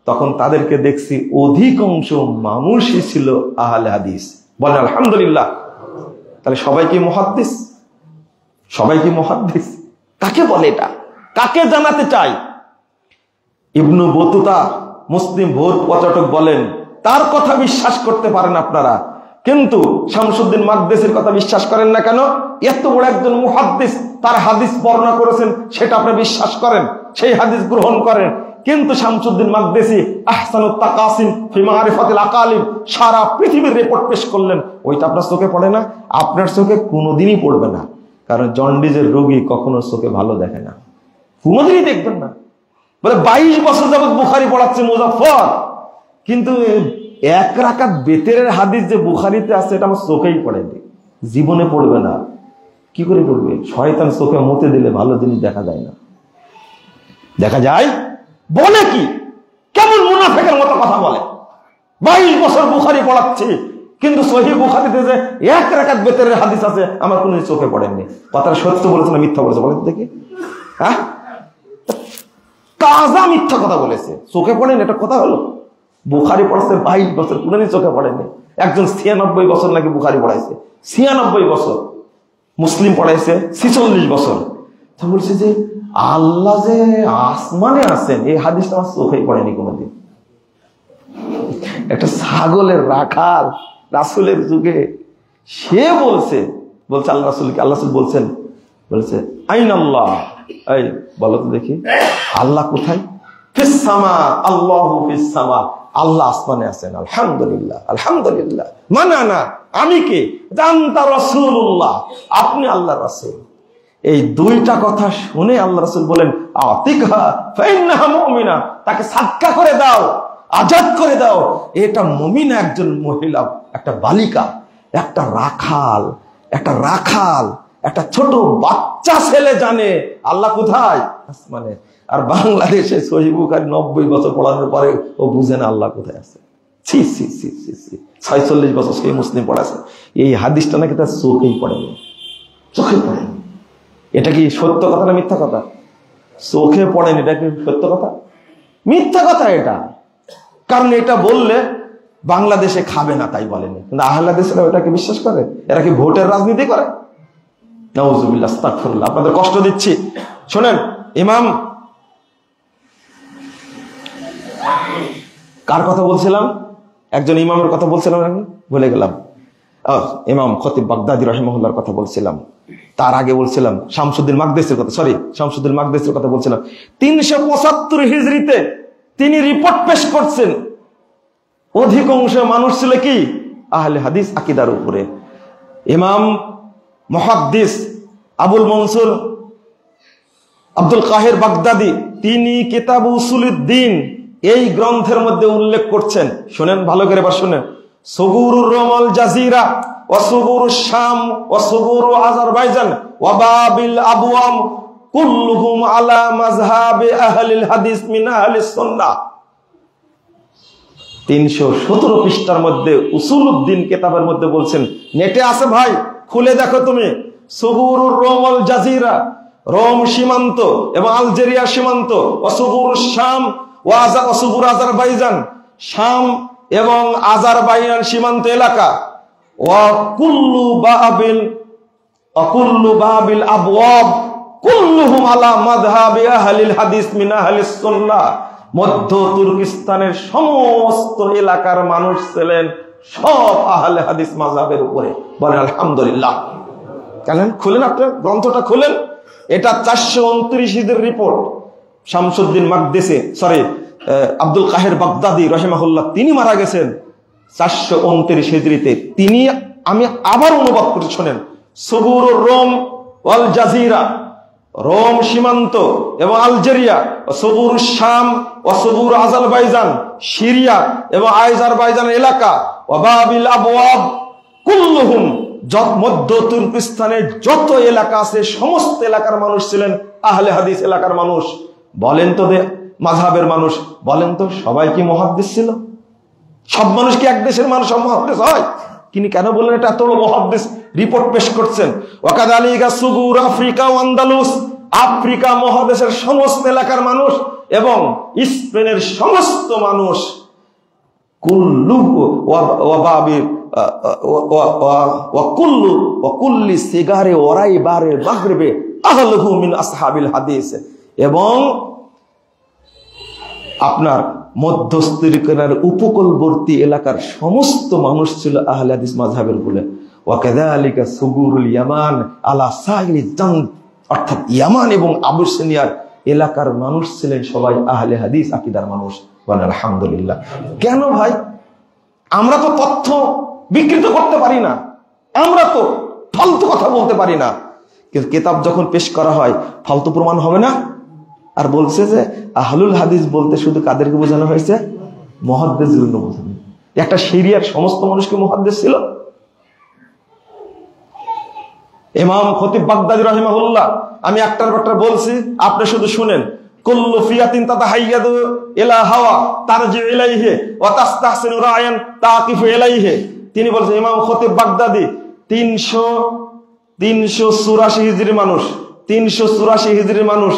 তখন তাদেরকে দেখছি অধিকাংশ মানুষই ছিল আহলে হাদিস। বলেন আলহামদুলিল্লাহ। তাহলে সবাই কি মুহাদ্দিস? সবাই কি মুহাদ্দিস? কাকে বলে এটা? কাকে জানাতে চাই? ইবনু বতুতা মুসলিম ভোর পর্যটক বলেন, তার কথা বিশ্বাস করতে পারেন আপনারা, কিন্তু শামসুদ্দিন মাকদেসির কথা বিশ্বাস করেন না কেন? এত বড় একজন মুহাদ্দিস, তার হাদিস বর্ণনা করেছেন, সেটা আপনি বিশ্বাস করেন, সেই হাদিস গ্রহণ করেন। কিন্তু শামসুদ্দিন মাকদেসি আহসানুত তাকাসিম ফি মারিফাতিল আকালিম সারা পৃথিবীর রিপোর্ট পেশ করলেন, ওইটা আপনার চোখে পড়ে না? আপনার চোখে কোনোদিনই পড়বে না, কারণ জন্ডিজের রোগী কখনো চোখে ভালো দেখে না, কোনোদিনই দেখবেন না। বলে 22 বছর যাবত বুখারী পড়াচ্ছে মুজাফফর, কিন্তু 1 রাকাত বেতেরের হাদিস যে বুখারীতে আছে এটা আমার চোখেই পড়েনি, জীবনে পড়বে না। কি করে পড়বে? শয়তান চোখে মতে দিলে ভালো জিনিস দেখা যায় না। দেখা যায়? বলে কি? কেমন মুনাফিকের মতো কথা বলে। 22 বছর বুখারী পড়াচ্ছে, কিন্তু সহিহ বুখারীতে যে 1 রাকাত বেতেরের হাদিস আছে আমার কোনো চোখে পড়েনি। কথাটা সত্য বলেছে না মিথ্যা বলেছে? বলেন দেখি। হ্যাঁ, তাজা মিথ্যা কথা বলেছে, চোখে পড়েনি, এটা কথা হলো? বুখারী পড়াচ্ছে 22 বছর, কোনোদিন চোখে পড়েনি। একজন 96 বছর নাকি বুখারী পড়াইছে, 96 বছর। মুসলিম পড়াইছে 46 বছর। তা বলছে যে আল্লাহ যে আসমানে আছেন, এই হাদিসটা আমার চোখেই পড়েনি কোনোদিন। একটা ছাগলের রাখাল রাসূলের যুগে সে বলছে আল্লাহ রাসূলকে, আল্লাহ রাসূল বলছেন, বলেছে আইনাল্লাহ, এই বলো তো দেখি আল্লাহ কোথায়? ফিস সামা, আল্লাহু ফিস সামা, আল্লাহ আসমানে আছেন। আলহামদুলিল্লাহ, আলহামদুলিল্লাহ। মানা না, আমি কে? জানতা রাসূলুল্লাহ, আপনি আল্লাহর রাসূল। এই দুইটা কথা শুনে আল্লাহ রাসূল বলেন, আতিকহা ফাইন্নাহা মুমিনা, তাকে সাদকা করে দাও, আজাদ করে দাও। এটা মুমিনা, একজন মহিলা, একটা বালিকা, একটা রাখাল, একটা ছোট বাচ্চা ছেলে জানে আল্লাহ কোথায়? আসমানে। আর বাংলাদেশে সহিহ বুখারী 90 বছর পড়ানোর পরে ও বুঝে না আল্লাহ কোথায় আছে। ছি ছি ছি ছি ছি। 46 বছর সহিহ মুসলিম পড়াছে, এই হাদিসটা নাকি তার চোখেই পড়েনি, চোখে পড়েনি। এটা কি সত্য কথা না মিথ্যা কথা? চোখে পড়েনি, এটা কি সত্য কথা? মিথ্যা কথা এটা। কারণ এটা বললে বাংলাদেশে খাবে না তাই বলেনি, কিন্তু আহলে হাদিসরা এটাকে বিশ্বাস করে। এরা কি ভোটের রাজনীতি করে? নাউজুবিল্লাহ, আস্তাগফিরুল্লাহ। আপনাদের কষ্ট দিচ্ছি, শোনেন। ইমাম কার কথা বলছিলাম? একজন ইমামের কথা বলছিলাম, ভুলে গেলাম। ইমাম খতিব বাগদাদি রাহিমাহুল্লাহর কথা বলছিলাম। তার আগে বলছিলাম শামসুদ্দিন মাকদেসির কথা, শামসুদ্দিন মাকদেসির কথা বলছিলাম। 375 হিজরিতে তিনি রিপোর্ট পেশ করছেন, অধিকাংশ মানুষ ছিল কি? আহলে হাদিস আকীদার উপরে। ইমাম মুহাদ্দিস আবুল মনসুর আব্দুল কাহের বাগদাদি তিনি কিতাব উসুলুদ্দিন এই গ্রন্থের মধ্যে উল্লেখ করছেন, শুনেন ভালো করে, বা শুনেন, সুগুরুর রোমল জাজিরা ওয়া সুগুরুশ শাম ওয়া সুগুরু আজারবাইজান ওয়া বাবিল আবওয়াম কুল্লুহুম আলা মাযহাবি আহলিল হাদিস মিন আহলিস সুন্নাহ। 317 পৃষ্ঠার মধ্যে উসুলউদ্দিন কিতাবের মধ্যে বলছেন, নেটে আছে ভাই, খুলে দেখো তুমি। সুগুরুর রোমল জাজিরা, রোম সীমান্ত এবং আলজেরিয়া সীমান্ত, ওয়া সুগুরুশ শাম ওয়া সুগুরু আজারবাইজান, শাম এবং আজারবাইজান সীমান্ত এলাকা, ওয়া কুল্লু বাবিল আবওয়াব কুল্লুহুম আলা মাযহাবি আহলিল হাদিস মিন আহলিস সুন্নাহ। মধ্য তুর্কিস্তানের সমস্ত এলাকার মানুষ ছিলেন সব আহলে হাদিস মাযহাবের উপরে। বলেন আলহামদুলিল্লাহ। কেন খুলেন, আপনার গ্রন্থটা খুলেন। এটা 429 হিজরির রিপোর্ট। শামসুদ্দিন মাকদেসি আব্দুল কাহের বাগদাদি রাহিমাহুল্লাহ, তিনি মারা গেছেন 429 হিজরিতে। তিনি, আমি আবার অনুবাদ করে শোনেন, সুগুরুর রোম ওয়াল জাজিরা, রোম সীমান্ত এবং আলজেরিয়া, সুগুরুশ শাম ও সুগুরু আজারবাইজান, সিরিয়া এবং আজারবাইজান এলাকা, ওয়া বাবিল আবওয়াব কুল্লুহুম, মধ্য তুর্কিস্তানের যত এলাকা আছে সমস্ত এলাকার মানুষ ছিলেন আহলে হাদিস এলাকার মানুষ। বলেন তো মাযহাবের মানুষ, বলেন তো সবাই কি মুহাদ্দিস ছিল? সব মানুষ কি এক দেশের মানুষ সব মুহাদ্দিস হয়? তিনি কেন বললেন এটা এত বড় মুহাদ্দিস রিপোর্ট পেশ করছেন? ওয়াকাদালিকা সুগুর আফ্রিকা ও আন্দালুস, আফ্রিকা মহাদেশের সমস্ত এলাকার মানুষ এবং স্পেনের সমস্ত মানুষ, কুল্লু ওয়া বাবিল ওয়া কুল্লি সিগারে ওরাই বারে মাগরিবে আহলুহু মিন আসহাবিল হাদিস, এবং আপনার মধ্যস্থিরকার উপকূলবর্তী এলাকার সমস্ত মানুষ ছিল আহলে হাদিস মাযহাবের বলে। ওয়া কাযালিকা সুগুরুল ইয়ামান আলা সাইলি জান্দ, অর্থাৎ ইয়ামান এবং আবিসিনিয়ার এলাকার মানুষ ছিলেন সবাই আহলে হাদিস আকীদার মানুষ। বলেন আলহামদুলিল্লাহ। কেন ভাই? আমরা তো তথ্য বিকৃত করতে পারি না, আমরা তো ফালতু কথা বলতে পারি না, কিন্তু কিতাব যখন পেশ করা হয় ফালতু প্রমাণ হবে না। আর বলছে যে আহলুল হাদিস বলতে শুধু কাদেরকে বোঝানো হয়েছে? মুহাদ্দিসদের বোঝানো। একটা সিরিয়ার সমস্ত মানুষকে মুহাদ্দিস ছিল। ইমাম খতিব বাগদাদি রাহিমাহুল্লাহ, আমি একটার পর একটা বলছি, আপনি শুধু শুনেন। কুল্লু ফিয়াতিন তাতাহাইয়াদু ইলা হাওয়া তারজি ইলাইহি ওয়া তাস্তাহসিনু রায়ান তাকিফু ইলাইহি। তিনি বলছেন, ইমাম খতিব বাগদাদি 384 হিজরি মানুষ, 384 হিজরির মানুষ,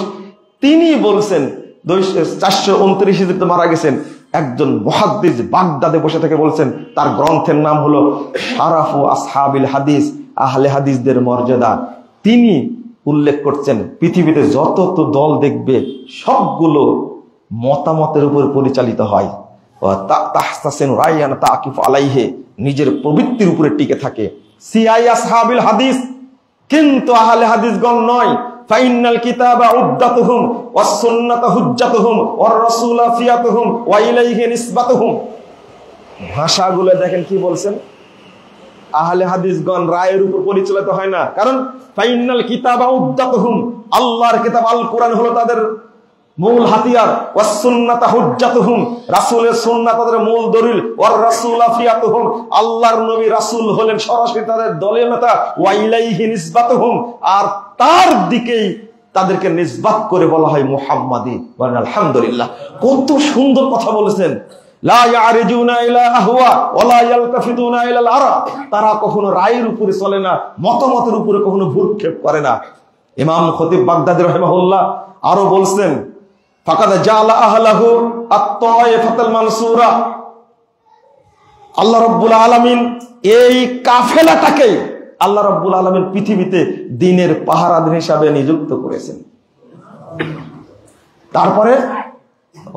তিনি বলছেন 429 হিজরিতে মারা গেছেন। একজন মুহাদ্দিস বাগদাদে বসে থেকে বলছেন, তার গ্রন্থের নাম হলো শারাফু আসহাবিল হাদিস, আহলে হাদিসদের মর্যাদা। তিনি উল্লেখ করছেন পৃথিবীতে যত তো দল দেখবে সবগুলো মতামতের উপর পরিচালিত হয়, তাহসাসিনু রায়ান তাকিফু আলাইহি, নিজের প্রবৃত্তির উপরে টিকে থাকে। সিআই আসহাবিল হাদিস, কিন্তু আহলে হাদিসগণ নয়। ফাইনাল কিতাবা উদ্দাতুহুম ওয়াস সুন্নাতু হুজ্জাতুহুম ওয়ার রাসূলু ফিয়াতুহুম ওয়া ইলাইহি নিসবাতুহুম। ভাষাগুলো দেখেন কি বলছেন, আহলে হাদিসগণ রায়ের উপর পরিচালিত হয় না। কারণ ফাইনাল কিতাবা উদ্দাতুহুম, আল্লাহর কিতাব আল কোরআন হলো তাদের মূল হাতিয়ার। ওয়াস সুন্নাতু হুজ্জাতুহুম, রাসূলের সুন্নাত তাদের মূল দলিল। ওয়ার রাসূলু ফিয়াতুহুম, আল্লাহর নবী রাসূল হলেন সরাসরি তাদের দলীয় নেতা। ওয়া ইলাইহি নিসবাতুহুম, আর তার দিকেই তাদেরকে নিসবাত করে বলা হয় মুহাম্মাদি। বলেন আলহামদুলিল্লাহ। কত সুন্দর কথা বলেছেন। লা ইয়ারিজুনা ইলা আহওয়া ওয়া লা ইয়ালতাফিতুনা ইলাল আরা, তারা কখনো রায়ের উপরে চলে না, মতামতের উপরে কখনো ভ্রুক্ষেপ করে না। ইমাম খতিব বাগদাদি রাহিমাহুল্লাহ আরো বলছেন, ফাকাদ জাআলা আহলাহু আত-তায়েফাতুল মানসুরা, আল্লাহ রাব্বুল আলামিন এই কাফেলাটাকে আল্লাহ রাব্বুল আলামিন পৃথিবীতে দ্বীনের পাহারাদার হিসাবে নিযুক্ত করেছেন। তারপরে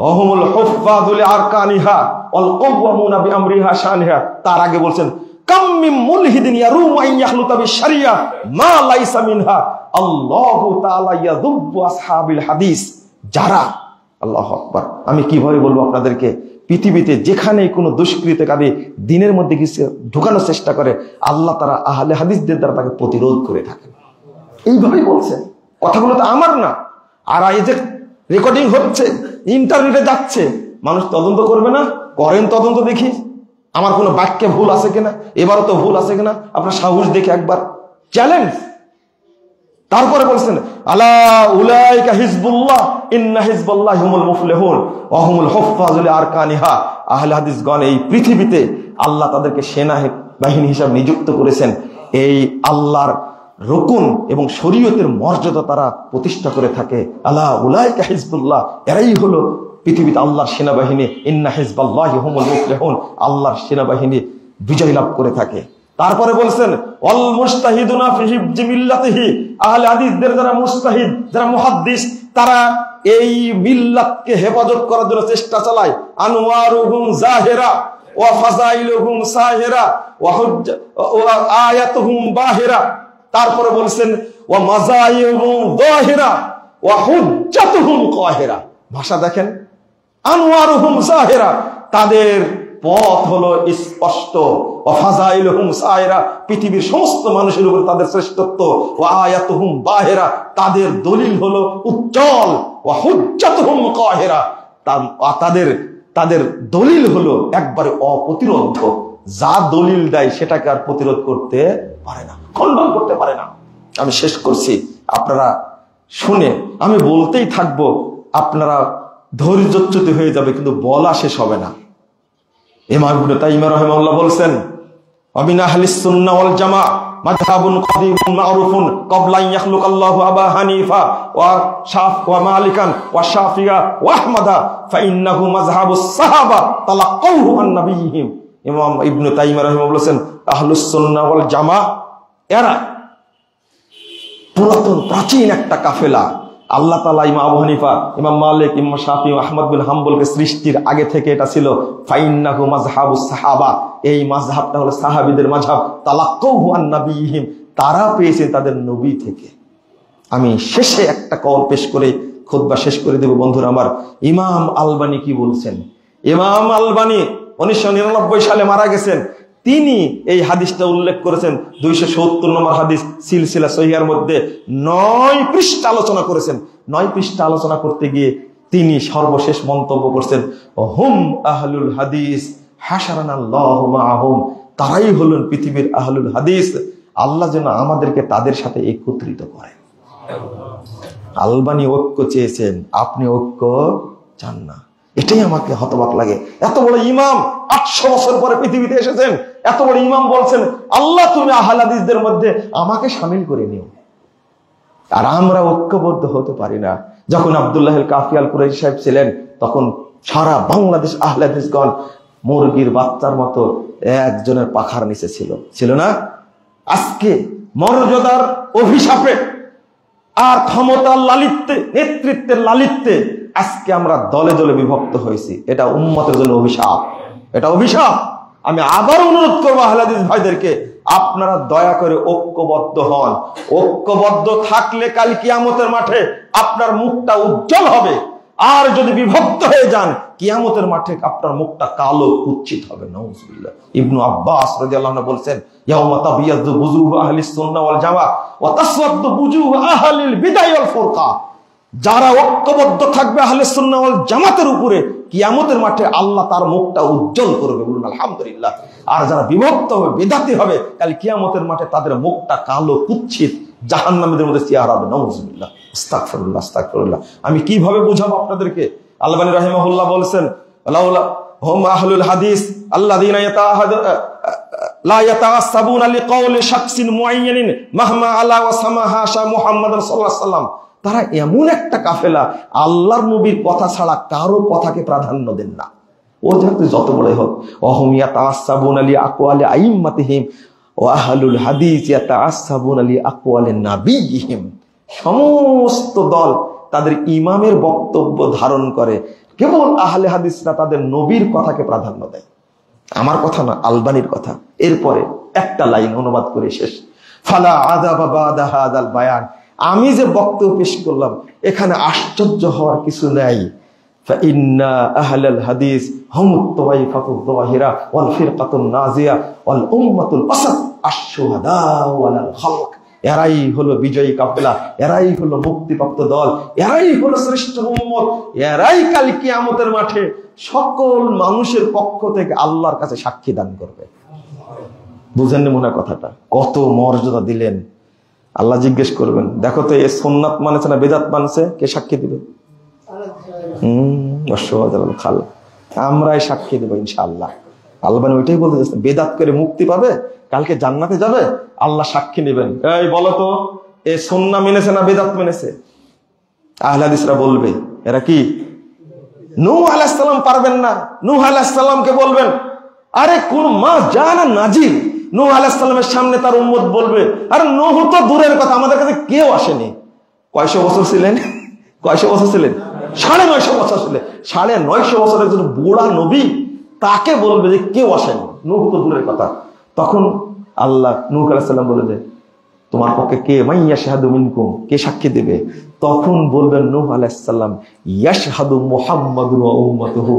ওহুমুল হুফাযুল আরকানিহা ওয়াল কাওয়ামুনা বিআমরিহা শানিহা, তার আগে বলছেন কাম মিন মুলহিদিন ইয়ারুমু আন ইয়াখলুতা বিশ-শারিয়া মা লাইসা মিনহা আল্লাহু তাআলা ইয়াযুব্বু আসহাবিল হাদিস। যারা, আল্লাহু আকবার, আমি কিভাবে বলবো আপনাদেরকে, পৃথিবীতে যেখানেই কোনো দুষ্কৃতকারী দ্বীনের মধ্যে কিছু ঢোকানোর চেষ্টা করে, আল্লাহ তারা আহলে হাদিসদের দ্বারা তাকে প্রতিরোধ করে থাকেন। এইভাবেই বলছেন। কথাগুলো তো আমার না। আর এই যে রেকর্ডিং হচ্ছে, ইন্টারনেটে যাচ্ছে, মানুষ তদন্ত করবে না? করেন তদন্ত দেখি। আমার কোনো বাক্যে ভুল আছে কিনা, এবারও তো ভুল আছে কিনা আপনার সাহস দেখে একবার চ্যালেঞ্জ। তারপরে বলছেন আলা উলাইকা হিজবুল্লাহ ইন্না হিজবাল্লাহি হুমুল মুফলিহুন ওয়া হুমুল হুফাজুল আরকানিহা। আহলে হাদিসগণ এই পৃথিবীতে আল্লাহ তাদেরকে সেনা বাহিনী হিসাবে নিযুক্ত করেছেন। এই আল্লাহর রুকুন এবং শরীয়তের মর্যাদা তারা প্রতিষ্ঠা করে থাকে। আলা উলাইকা হিজবুল্লাহ, এরাই হলো পৃথিবীতে আল্লাহর সেনাবাহিনী। ইন্না হিজবাল্লাহি হুমুল মুফলিহুন, আল্লাহর সেনাবাহিনী বিজয় লাভ করে থাকে। তারপরে বলছেন ওয়াল মুজতাহিদুনা ফি হিফজি মিল্লাতিহি, আহলে হাদিসদের যারা মুজতাহিদ, যারা মুহাদ্দিস, তারা এই মিল্লাতকে হেফাজত করার জন্য চেষ্টা চালায়। আনওয়ারুহুম জাহিরা ওয়া ফাযাইলুহুম সাহিরা ওয়া আয়াতুহুম বাহিরা। তারপরে বলছেন ওয়া মাযাইহুম যাহিরা ওয়া হুজ্জাতুহুম কাহিরা। ভাষা দেখেন, আনওয়ারুহুম জাহিরা, তাদের পথ হলো স্পষ্ট। ওয়া ফাযাইলুহুম সাহিরা, পৃথিবীর সমস্ত মানুষের উপর তাদের শ্রেষ্ঠত্ব। ওয়া আয়াতুহুম বাহিরা, তাদের দলিল হলো উজ্জ্বল। ওয়া হুজ্জাতুহুম কাহিরা, তাদের দলিল হলো একবারে অপ্রতিরোধ্য। যা দলিল দেয় সেটাকে আর প্রতিরোধ করতে পারে না, খণ্ডন করতে পারে না। আমি শেষ করছি, আপনারা শুনে আমি বলতেই থাকবো, আপনারা ধৈর্যচ্যুত হয়ে যাবে, কিন্তু বলা শেষ হবে না। ইমাম ইবনে তাইমিয়া রাহিমাহুল্লাহ বলছেন ওয়ামিন আহলিস সুন্নাহ ওয়াল জামাআহ মাযহাবুন কাদীমুন মা'রুফুন ক্বাবলা আন ইয়াখলুকাল্লাহু আবা হানিফা ওয়া মালিকান ওয়া শাফিয়া ওয়া আহমাদা ফাইন্নাহু মাযহাবুস সাহাবা তালাক্কাউহু আন নাবিয়িহিম। ইমাম ইবনে তাইমিয়া রাহিমাহুল্লাহ বলেন আহলুস সুন্নাহ ওয়াল জামাআহ এরা পুরাতন প্রাচীন একটা কাফেলা। আল্লাহ তাআলা ইমাম আবু হানিফা, ইমাম মালিক, ইমাম শাফি, আহমদ বিন হাম্বলকে সৃষ্টির আগে থেকে এটা ছিল। ফাইন্নাহু মাযহাবুস সাহাবা, এই মাযহাবটা হলো সাহাবীদের মাযহাব। তালাক্কাউহু আন নাবিয়িহিম, তারা পেয়েছেন তাদের নবী থেকে। আমি শেষে একটা কল পেশ করে খুতবা শেষ করে দেব বন্ধুরা আমার। ইমাম আলবানী কি বলছেন? ইমাম আলবানী 1999 সালে মারা গেছেন। তিনি এই হাদিসটা উল্লেখ করেছেন 270 নম্বর হাদিস সিলসিলা সহিহার মধ্যে 9 পৃষ্ঠা আলোচনা করেছেন। 9 পৃষ্ঠা আলোচনা করতে গিয়ে তিনি সর্বশেষ মন্তব্য করছেন হুম আহলুল হাদিস হাশারানাল্লাহু মাআহুম, তারাই হলেন পৃথিবীর আহলুল হাদিস। আল্লাহ যেন আমাদেরকে তাদের সাথে একত্রিত করেন। আলবানী ঐক্য চেয়েছেন, আপনি ঐক্য চান না। এটাই আমাকে হতবাক লাগে। এত বড় ইমাম 800 বছর পরে পৃথিবীতে এসেছেন, এত বড় ইমাম বলছেন আল্লাহ তুমি আহলে হাদিসদের মধ্যে আমাকে শামিল করে নিও। আর আমরা ঐক্যবদ্ধ হতে পারি না। যখন আব্দুল্লাহ আল কাফি আল কুরাইশি সাহেব ছিলেন, তখন সারা বাংলাদেশ আহলে হাদিসগণ মুরগির বাচ্চার মতো একজনের পাখার নিচে ছিল না? আজকে মর্যাদার অভিশাপে আর ক্ষমতার লালিত্যে, নেতৃত্বের লালিত্যে আজকে আমরা দলে দলে বিভক্ত হয়েছি। এটা উম্মতের জন্য অভিশাপ, এটা অভিশাপ। আমি আবার অনুরোধ করবো আহলে হাদিস ভাইদেরকে, আপনারা দয়া করে ঐক্যবদ্ধ হন। ঐক্যবদ্ধ থাকলে কাল কিয়ামতের মাঠে আপনার মুখটা উজ্জ্বল হবে। আর যদি বিভক্ত হয়ে যান, কিয়ামতের মাঠে আপনার মুখটা কালো কুৎসিত হবে। নাউজুবিল্লাহ। ইবনু আব্বাস রাদিয়াল্লাহু আনহু বলেছেন ইয়াউমা তাবিয়াদু বুজুহু আহলিস সুন্নাহ ওয়াল জামাআহ ওয়া তাসওয়াদু বুজুহু আহলিল বিদআহ ওয়াল ফুরকা। যারা ঐক্যবদ্ধ থাকবে আহলে সুন্নাহ ওয়াল জামাতের উপরে, কিয়ামতের মাঠে আল্লাহ তার মুখটা উজ্জ্বল করবে, বলুন আলহামদুলিল্লাহ। আর যারা বিভক্ত হবে, বিদাতি হবে, কাল কিয়ামতের মাঠে তাদের মুখটা কালো কুৎসিত জাহান্নামীদের মধ্যে চেহারা হবে। নাউজুবিল্লাহ, আস্তাগফিরুল্লাহ, আস্তাগফিরুল্লাহ। আমি কিভাবে বুঝাবো আপনাদেরকে? আলবানী রাহিমাহুল্লাহ বলেছেন লাউলা হুম আহলুল হাদিস আল্লাযীনা লা ইয়াতাআসসাবুনা লিকাউলি শাখসিন মুআয়্যানিন মাহমা আলা ওয়া সামাহা মুহাম্মাদুর সাল্লাল্লাহু আলাইহি ওয়াসাল্লাম। তারা এমন একটা কাফেলা, আল্লাহর নবীর কথা ছাড়া কারো কথাকে প্রাধান্য দেন না। ও যত বড়ই হোক, ওয়াহুম ইয়াতাআসসাবুনা লি আকওয়ালি আইম্মাতিহিম ওয়া আহলুল হাদিস ইয়াতাআসসাবুনা লি আকওয়ালি নাবিয়িহিম। সমস্ত দল তাদের ইমামের বক্তব্য ধারণ করে, কেবল আহলে হাদিসরা তাদের নবীর কথাকে প্রাধান্য দেয়। আমার কথা না, আলবানীর কথা। এরপরে একটা লাইন অনুবাদ করে শেষ। ফালা আযাবা বাদা হাযাল বায়ান। আমি যে বক্তব্য পেশ করলাম, এখানে আশ্চর্য হওয়ার কিছু নাই। ফাইন্না আহলাল হাদিস হুমুত তাওয়াইফাতুদ যাহিরা ওয়াল ফিরকাতুন নাজিয়া ওয়াল উম্মাতুল আসাদ আশ-শুহাদা ওয়াল খালক। এরাই হলো বিজয়ী কাফেলা, এরাই হলো মুক্তিপ্রাপ্ত দল, এরাই হলো শ্রেষ্ঠ উম্মত, এরাই কাল কিয়ামতের মাঠে সকল মানুষের পক্ষ থেকে আল্লাহর কাছে সাক্ষী দান করবে। বুঝেননি মনে হয় কথাটা? কত মর্যাদা দিলেন। আল্লাহ জিজ্ঞেস করবেন, দেখো তো এ সুন্নাত মানেছে না বেদাত মানছে, কে সাক্ষী দিবে? খাল আমরাই সাক্ষী দেবো ইনশাআল্লাহ। আল্লাহ ওইটাই বলতে যাচ্ছে, বেদাত করে মুক্তি পাবে, কালকে জান্নাতে যাবে, আল্লাহ সাক্ষী নেবেন। এই বলো তো, এ সুন্নাহ মেনেছে না বেদাত মেনেছে? আহলে হাদিসরা বলবে এরা কি? নূহ আলাইহিস সালাম পারবেন না, নূহ আলাইহিস সালামকে বলবেন, আরে কোন মা জানা নাজিল, নূহ আলাইহিস সালামের সামনে তার উম্মত বলবে, আরে নূহ তো দূরের কথা, আমাদের কাছে কেউ আসেনি। কয়শো বছর ছিলেন? কয়শো বছর ছিলেন? 950 বছর ছিলেন। 950 বছরের একজন বুড়া নবী, তাকে বলবে যে কেউ আসেনি, নূহ তো দূরের কথা। তখন আল্লাহ নূহ আলাইহিস সালাম বলে যে তোমার পক্ষে কে মাইয়াশহাদু মিনকুম, কে সাক্ষী দেবে? তখন বলবেন নূহ আলাইহিস সালাম, ইয়াশহাদু মুহাম্মাদুন ওয়া উম্মাতুহু,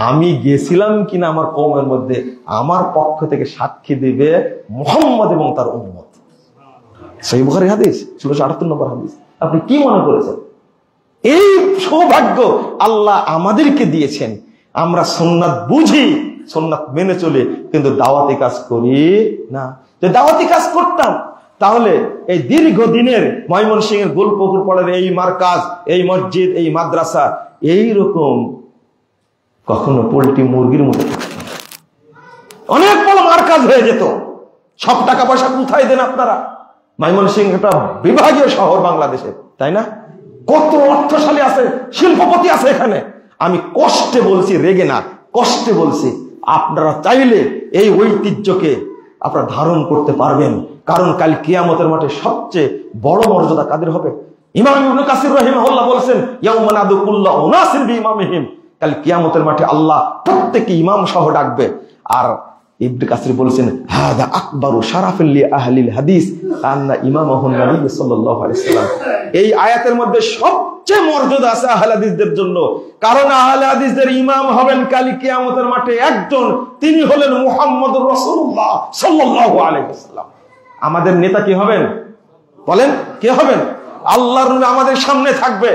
আমি গেছিলাম কিনা আমার কওমের মধ্যে, আমার পক্ষ থেকে সাক্ষী দিবে মুহাম্মদ এবং তার উম্মত। সহিহ বুখারী হাদিস 1678 নম্বর হাদিস। আপনি কি মনে করেছেন? এই সৌভাগ্য আল্লাহ আমাদেরকে দিয়েছেন। আমরা সুন্নাত বুঝি, সুন্নাত মেনে চলে, কিন্তু দাওয়াতি কাজ করি না। যে দাওয়াতি কাজ করতাম, তাহলে এই দীর্ঘদিনের ময়মনসিংহের গোলপুকুর পাড়ের এই মারকাজ, এই মসজিদ, এই মাদ্রাসা এইরকম কখনো পোল্ট্রি মুরগির মতো অনেক বড় মারকাজ হয়ে যেত। সব টাকা পয়সা কোথায় দেন আপনারা? ময়মনসিংহ একটা বিভাগীয় শহর বাংলাদেশে, তাই না? কত অর্থশালী আছে, শিল্পপতি আছে এখানে। আমি কষ্টে বলছি, রেগে না, কষ্টে বলছি, আপনারা চাইলে এই ঐতিহ্যকে আপনারা ধারণ করতে পারবেন। কারণ কাল কিয়ামতের মাঠে সবচেয়ে বড় মর্যাদা কাদের হবে? ইমাম ইবনে কাসির রাহিমাহুল্লাহ বলেছেন, ইয়াউমা নাদু কুল্লা উনাসিন বিইমামিহিম, কাল কিয়ামতের মাঠে আল্লাহ প্রত্যেককে ইমাম সহ ডাকবে। আর ইবনে কাসির বলেছেন, হাদা আকবারু শারাফিল লি আহলিল হাদিস আন্না ইমামাহুন নবী সাল্লাল্লাহু আলাইহি ওয়াসাল্লাম। এই আয়াতের মধ্যে সবচেয়ে মর্যাদা আছে আহলে হাদিসদের জন্য, কারণ আহলে হাদিসদের ইমাম হবেন কাল কিয়ামতের মাঠে একজন, তিনি হলেন মুহাম্মদুর রাসূলুল্লাহ সাল্লাল্লাহু আলাইহি ওয়াসাল্লাম। আমাদের নেতা কি হবেন? বলেন, কে হবেন? আল্লাহর নবী আমাদের সামনে থাকবে,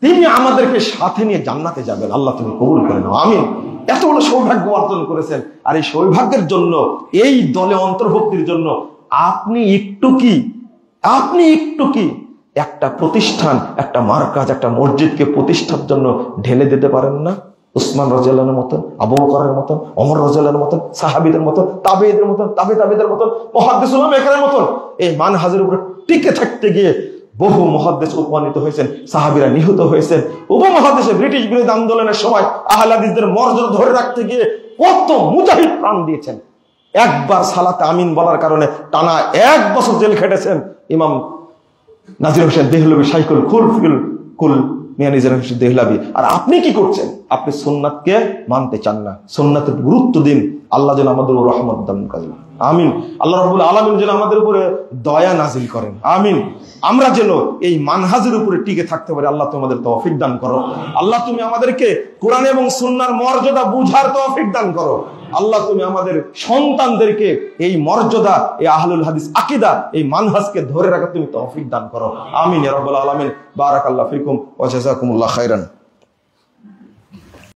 তিনি আমাদেরকে সাথে নিয়ে জান্নাতে যাবেন। আল্লাহ তুমি কবুল করে নাও, আমিন। এত বড় সৌভাগ্য অর্জন করেছেন, আর এই সৌভাগ্যের জন্য, এই দলে অন্তর্ভুক্তির জন্য আপনি একটু কি একটা প্রতিষ্ঠান, একটা মারকাজ, একটা মসজিদকে প্রতিষ্ঠার জন্য ঢেলে দিতে পারেন না? উসমান রাদিয়াল্লাহু আনহুর মতন, আবু বকরের মতন, ওমর রাদিয়াল্লাহু আনহুর মতন, সাহাবীদের মতন, তাবেঈদের মতন, তাবেঈদের মতন, মুহাদ্দিস উলামায়ে মতন এই মানহাজের উপরে টিকে থাকতে গিয়ে বহু মুহাদ্দিস উপনীত হয়েছেন, সাহাবীরা নিহত হয়েছেন। উপমহাদেশে ব্রিটিশ বিরোধী আন্দোলনের সময় আহলে হাদিসদের মর্যাদা ধরে রাখতে গিয়ে কত মুজাহিদ প্রাণ দিয়েছেন। একবার সালাতে আমিন বলার কারণে টানা 1 বছর জেল খেটেছেন ইমাম নাজির হোসেন দেহলভী, শাইখুল কুল মিয়া নাজির হোসেন দেহলভী। আর আপনি কি করছেন? আপনি সুন্নাতকে মানতে চান না। সুন্নাতের গুরুত্ব দিন। আল্লাহ যেন আমাদের রহমত দান করেন, আমিন। আল্লাহ রাব্বুল আলামিন যেন আমাদের উপরে দয়া নাজিল করেন, আমিন। আমরা যেন এই মানহাজের উপরে টিকে থাকতে পারি। আল্লাহ তুমি আমাদের তৌফিক দান করো। আল্লাহ তুমি আমাদেরকে কোরআন এবং সুন্নাহর মর্যাদা বুঝার তৌফিক দান করো। আল্লাহ তুমি আমাদের সন্তানদেরকে এই মর্যাদা, এই আহলুল হাদিস আকীদা, এই মানহাজকে ধরে রাখা তুমি তৌফিক দান করো, আমিন ইয়া রাব্বাল আলামিন। বারাকাল্লাহু ফিকুম ওয়া জাযাকুমুল্লাহু খাইরান।